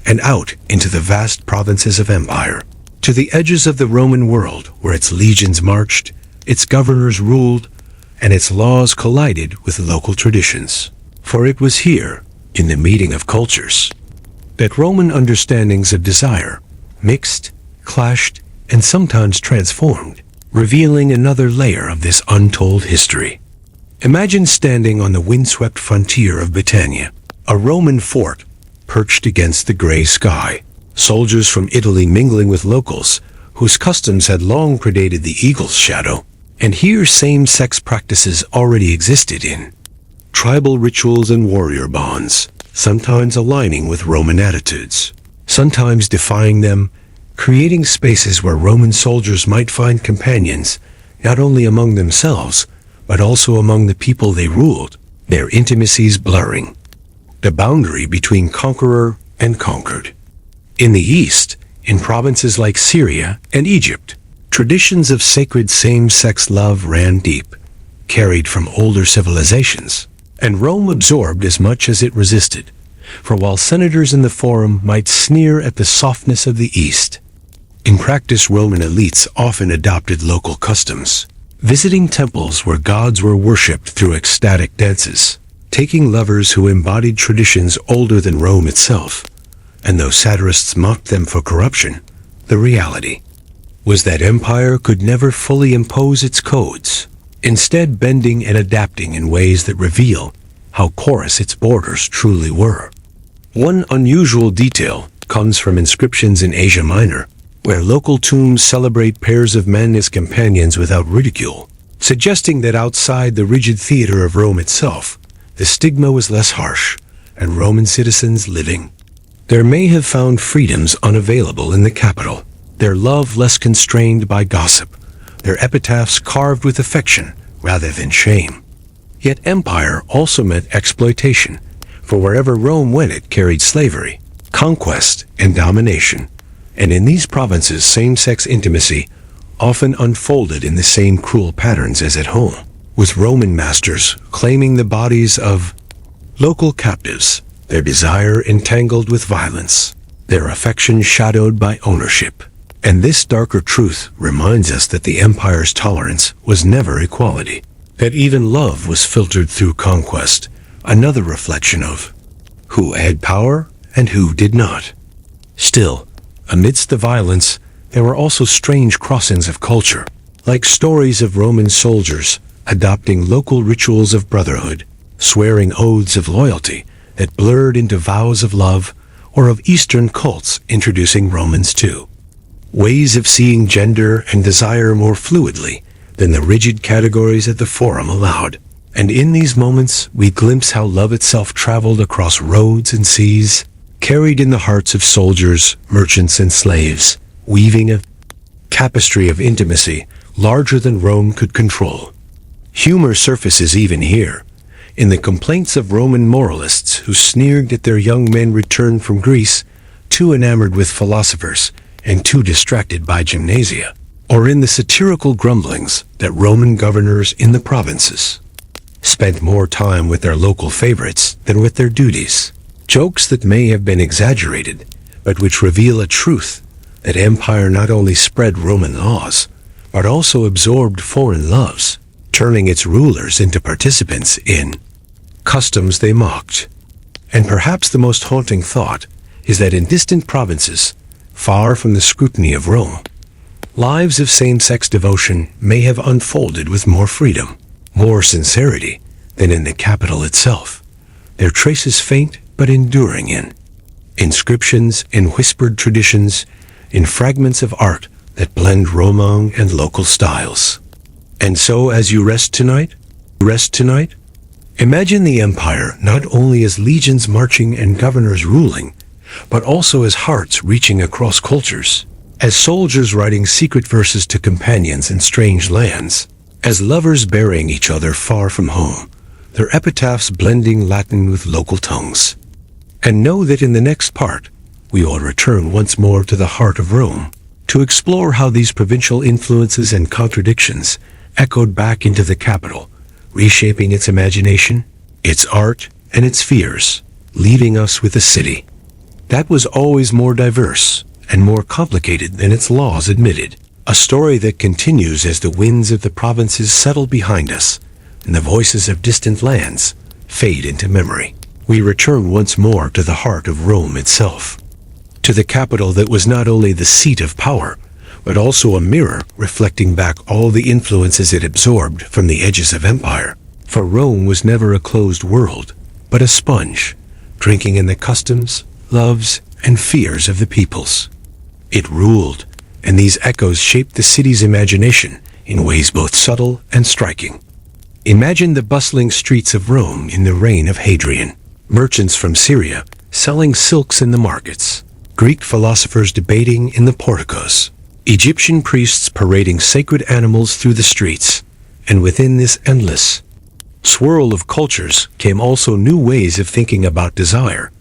and out into the vast provinces of empire, to the edges of the Roman world where its legions marched, its governors ruled, and its laws collided with local traditions. For it was here, in the meeting of cultures, that Roman understandings of desire mixed, clashed, and sometimes transformed, revealing another layer of this untold history. Imagine standing on the windswept frontier of Britannia, a Roman fort perched against the gray sky, soldiers from Italy mingling with locals whose customs had long predated the eagle's shadow. And here same-sex practices already existed in tribal rituals and warrior bonds, sometimes aligning with Roman attitudes, sometimes defying them, creating spaces where Roman soldiers might find companions, not only among themselves, but also among the people they ruled, their intimacies blurring the boundary between conqueror and conquered. In the East, in provinces like Syria and Egypt, traditions of sacred same-sex love ran deep, carried from older civilizations, and Rome absorbed as much as it resisted. For while senators in the Forum might sneer at the softness of the East, in practice Roman elites often adopted local customs, visiting temples where gods were worshipped through ecstatic dances, taking lovers who embodied traditions older than Rome itself. And though satirists mocked them for corruption, the reality was that empire could never fully impose its codes, instead bending and adapting in ways that reveal how porous its borders truly were. One unusual detail comes from inscriptions in Asia Minor, where local tombs celebrate pairs of men as companions without ridicule, suggesting that outside the rigid theater of Rome itself, the stigma was less harsh, and Roman citizens living there may have found freedoms unavailable in the capital, their love less constrained by gossip, their epitaphs carved with affection rather than shame. Yet empire also meant exploitation, for wherever Rome went it carried slavery, conquest, and domination, and in these provinces same-sex intimacy often unfolded in the same cruel patterns as at home, with Roman masters claiming the bodies of local captives, their desire entangled with violence, their affection shadowed by ownership. And this darker truth reminds us that the empire's tolerance was never equality, that even love was filtered through conquest, another reflection of who had power and who did not. Still, amidst the violence, there were also strange crossings of culture, like stories of Roman soldiers adopting local rituals of brotherhood, swearing oaths of loyalty that blurred into vows of love, or of Eastern cults introducing Romans too. Ways of seeing gender and desire more fluidly than the rigid categories that the Forum allowed. And in these moments, we glimpse how love itself traveled across roads and seas, carried in the hearts of soldiers, merchants, and slaves, weaving a tapestry of intimacy larger than Rome could control. Humor surfaces even here, in the complaints of Roman moralists who sneered at their young men returned from Greece, too enamored with philosophers and too distracted by gymnasia, or in the satirical grumblings that Roman governors in the provinces spent more time with their local favorites than with their duties. Jokes that may have been exaggerated, but which reveal a truth that empire not only spread Roman laws, but also absorbed foreign loves, turning its rulers into participants in customs they mocked. And perhaps the most haunting thought is that in distant provinces, far from the scrutiny of Rome, lives of same-sex devotion may have unfolded with more freedom, more sincerity than in the capital itself, their traces faint but enduring in inscriptions, in whispered traditions, in fragments of art that blend Roman and local styles. And so as you rest tonight, imagine the empire not only as legions marching and governors ruling, but also as hearts reaching across cultures, as soldiers writing secret verses to companions in strange lands, as lovers burying each other far from home, their epitaphs blending Latin with local tongues. And know that in the next part, we will return once more to the heart of Rome, to explore how these provincial influences and contradictions echoed back into the capital, reshaping its imagination, its art, and its fears, leaving us with a city that was always more diverse and more complicated than its laws admitted. A story that continues as the winds of the provinces settle behind us and the voices of distant lands fade into memory. We return once more to the heart of Rome itself, to the capital that was not only the seat of power, but also a mirror reflecting back all the influences it absorbed from the edges of empire. For Rome was never a closed world, but a sponge, drinking in the customs, loves, and fears of the peoples. It ruled, and these echoes shaped the city's imagination in ways both subtle and striking. Imagine the bustling streets of Rome in the reign of Hadrian, merchants from Syria selling silks in the markets, Greek philosophers debating in the porticos, Egyptian priests parading sacred animals through the streets, and within this endless swirl of cultures came also new ways of thinking about desire,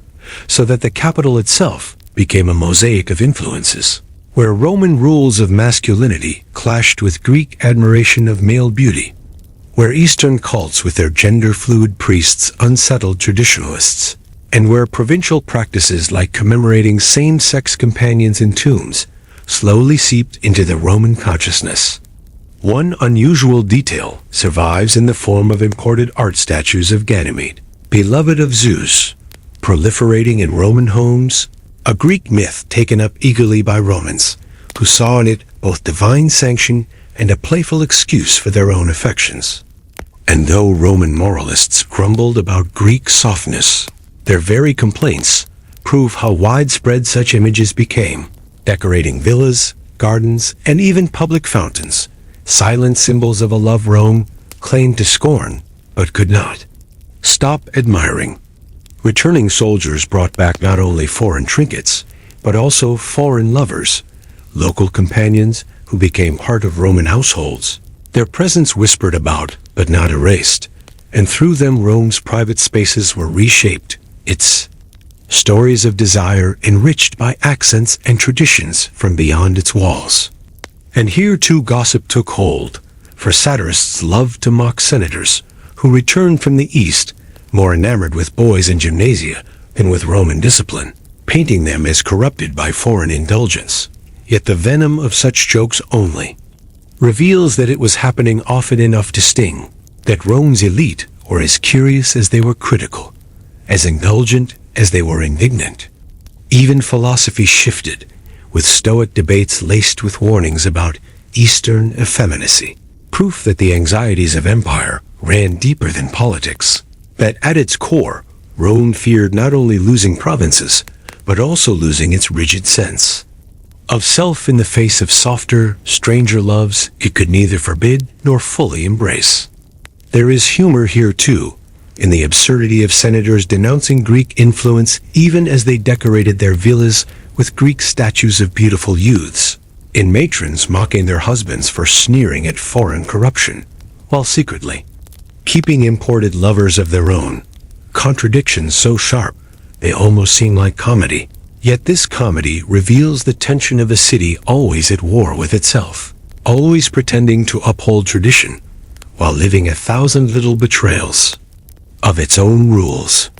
so that the capital itself became a mosaic of influences, where Roman rules of masculinity clashed with Greek admiration of male beauty, where Eastern cults with their gender-fluid priests unsettled traditionalists, and where provincial practices like commemorating same-sex companions in tombs slowly seeped into the Roman consciousness. One unusual detail survives in the form of imported art statues of Ganymede, beloved of Zeus, proliferating in Roman homes, a Greek myth taken up eagerly by Romans, who saw in it both divine sanction and a playful excuse for their own affections. And though Roman moralists grumbled about Greek softness, their very complaints prove how widespread such images became, decorating villas, gardens, and even public fountains, silent symbols of a love Rome claimed to scorn, but could not stop admiring. Returning soldiers brought back not only foreign trinkets, but also foreign lovers, local companions who became part of Roman households. Their presence whispered about, but not erased, and through them Rome's private spaces were reshaped, its stories of desire enriched by accents and traditions from beyond its walls. And here too gossip took hold, for satirists loved to mock senators who returned from the East, more enamored with boys in gymnasia than with Roman discipline, painting them as corrupted by foreign indulgence. Yet the venom of such jokes only reveals that it was happening often enough to sting, that Rome's elite were as curious as they were critical, as indulgent as they were indignant. Even philosophy shifted, with Stoic debates laced with warnings about Eastern effeminacy, proof that the anxieties of empire ran deeper than politics, that at its core, Rome feared not only losing provinces, but also losing its rigid sense of self in the face of softer, stranger loves it could neither forbid nor fully embrace. There is humor here too, in the absurdity of senators denouncing Greek influence even as they decorated their villas with Greek statues of beautiful youths, in matrons mocking their husbands for sneering at foreign corruption, while secretly keeping imported lovers of their own. Contradictions so sharp they almost seem like comedy. Yet this comedy reveals the tension of a city always at war with itself, always pretending to uphold tradition, while living 1,000 little betrayals of its own rules.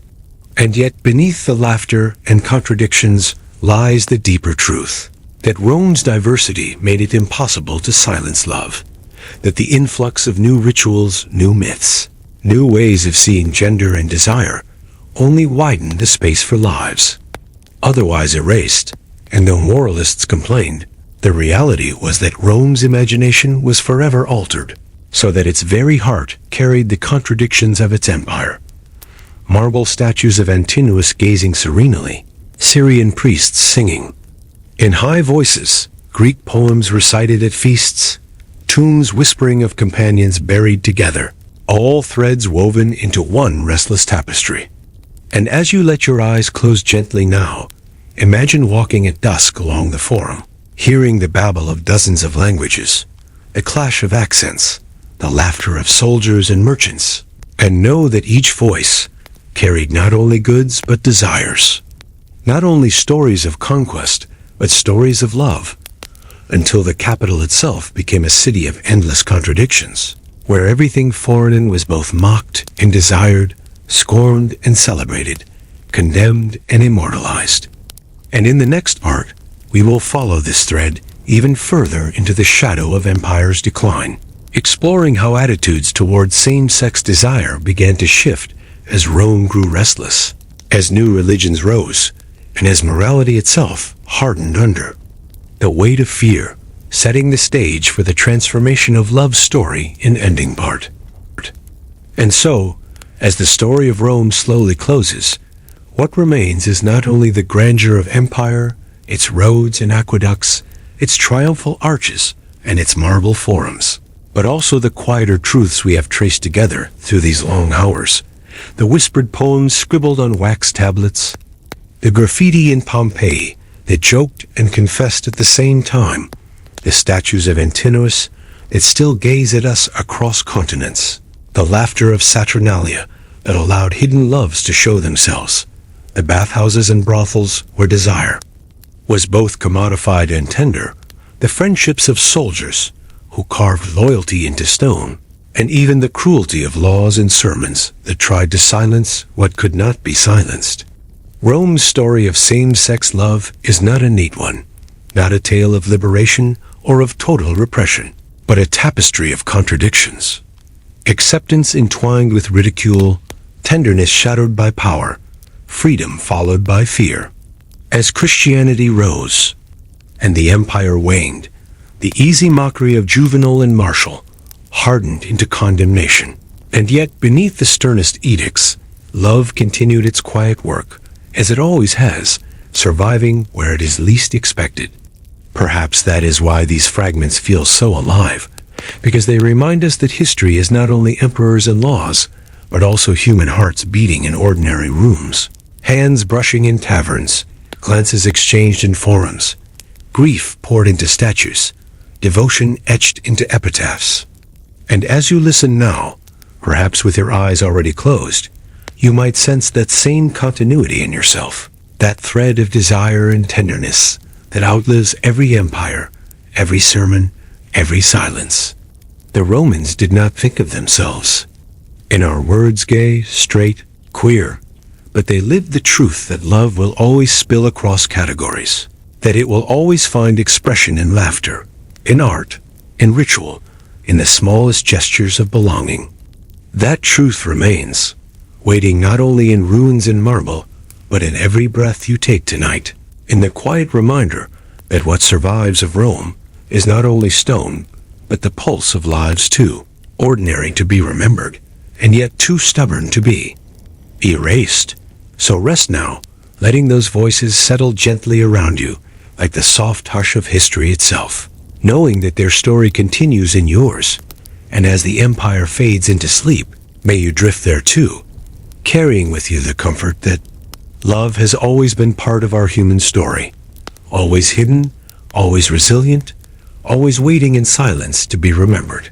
And yet beneath the laughter and contradictions lies the deeper truth, that Rome's diversity made it impossible to silence love, that the influx of new rituals, new myths, new ways of seeing gender and desire only widened the space for lives otherwise erased. And though moralists complained, the reality was that Rome's imagination was forever altered, so that its very heart carried the contradictions of its empire. Marble statues of Antinous gazing serenely, Syrian priests singing in high voices, Greek poems recited at feasts, tombs whispering of companions buried together, all threads woven into one restless tapestry. And as you let your eyes close gently now, imagine walking at dusk along the forum, hearing the babble of dozens of languages, the clash of accents, the laughter of soldiers and merchants, and know that each voice carried not only goods but desires, not only stories of conquest, but stories of love, until the capital itself became a city of endless contradictions, where everything foreign was both mocked and desired, scorned and celebrated, condemned and immortalized. And in the next part, we will follow this thread even further into the shadow of empire's decline, exploring how attitudes toward same-sex desire began to shift as Rome grew restless, as new religions rose, and as morality itself hardened under the weight of fear, setting the stage for the transformation of love's story in ending part. And so, as the story of Rome slowly closes, what remains is not only the grandeur of empire, its roads and aqueducts, its triumphal arches, and its marble forums, but also the quieter truths we have traced together through these long hours, the whispered poems scribbled on wax tablets, the graffiti in Pompeii that joked and confessed at the same time, the statues of Antinous that still gaze at us across continents, the laughter of Saturnalia that allowed hidden loves to show themselves, the bathhouses and brothels where desire was both commodified and tender, the friendships of soldiers who carved loyalty into stone, and even the cruelty of laws and sermons that tried to silence what could not be silenced. Rome's story of same-sex love is not a neat one, not a tale of liberation or of total repression, but a tapestry of contradictions. Acceptance entwined with ridicule, tenderness shadowed by power, freedom followed by fear. As Christianity rose and the empire waned, the easy mockery of Juvenal and Martial hardened into condemnation. And yet, beneath the sternest edicts, love continued its quiet work, as it always has, surviving where it is least expected. Perhaps that is why these fragments feel so alive, because they remind us that history is not only emperors and laws, but also human hearts beating in ordinary rooms, hands brushing in taverns, glances exchanged in forums, grief poured into statues, devotion etched into epitaphs. And as you listen now, perhaps with your eyes already closed, you might sense that same continuity in yourself, that thread of desire and tenderness that outlives every empire, every sermon, every silence. The Romans did not think of themselves in our words gay, straight, queer, but they lived the truth that love will always spill across categories, that it will always find expression in laughter, in art, in ritual, in the smallest gestures of belonging. That truth remains, waiting not only in ruins and marble, but in every breath you take tonight, in the quiet reminder that what survives of Rome is not only stone, but the pulse of lives too, ordinary to be remembered, and yet too stubborn to be erased. So rest now, letting those voices settle gently around you, like the soft hush of history itself, knowing that their story continues in yours, and as the empire fades into sleep, may you drift there too, carrying with you the comfort that love has always been part of our human story, always hidden, always resilient, always waiting in silence to be remembered.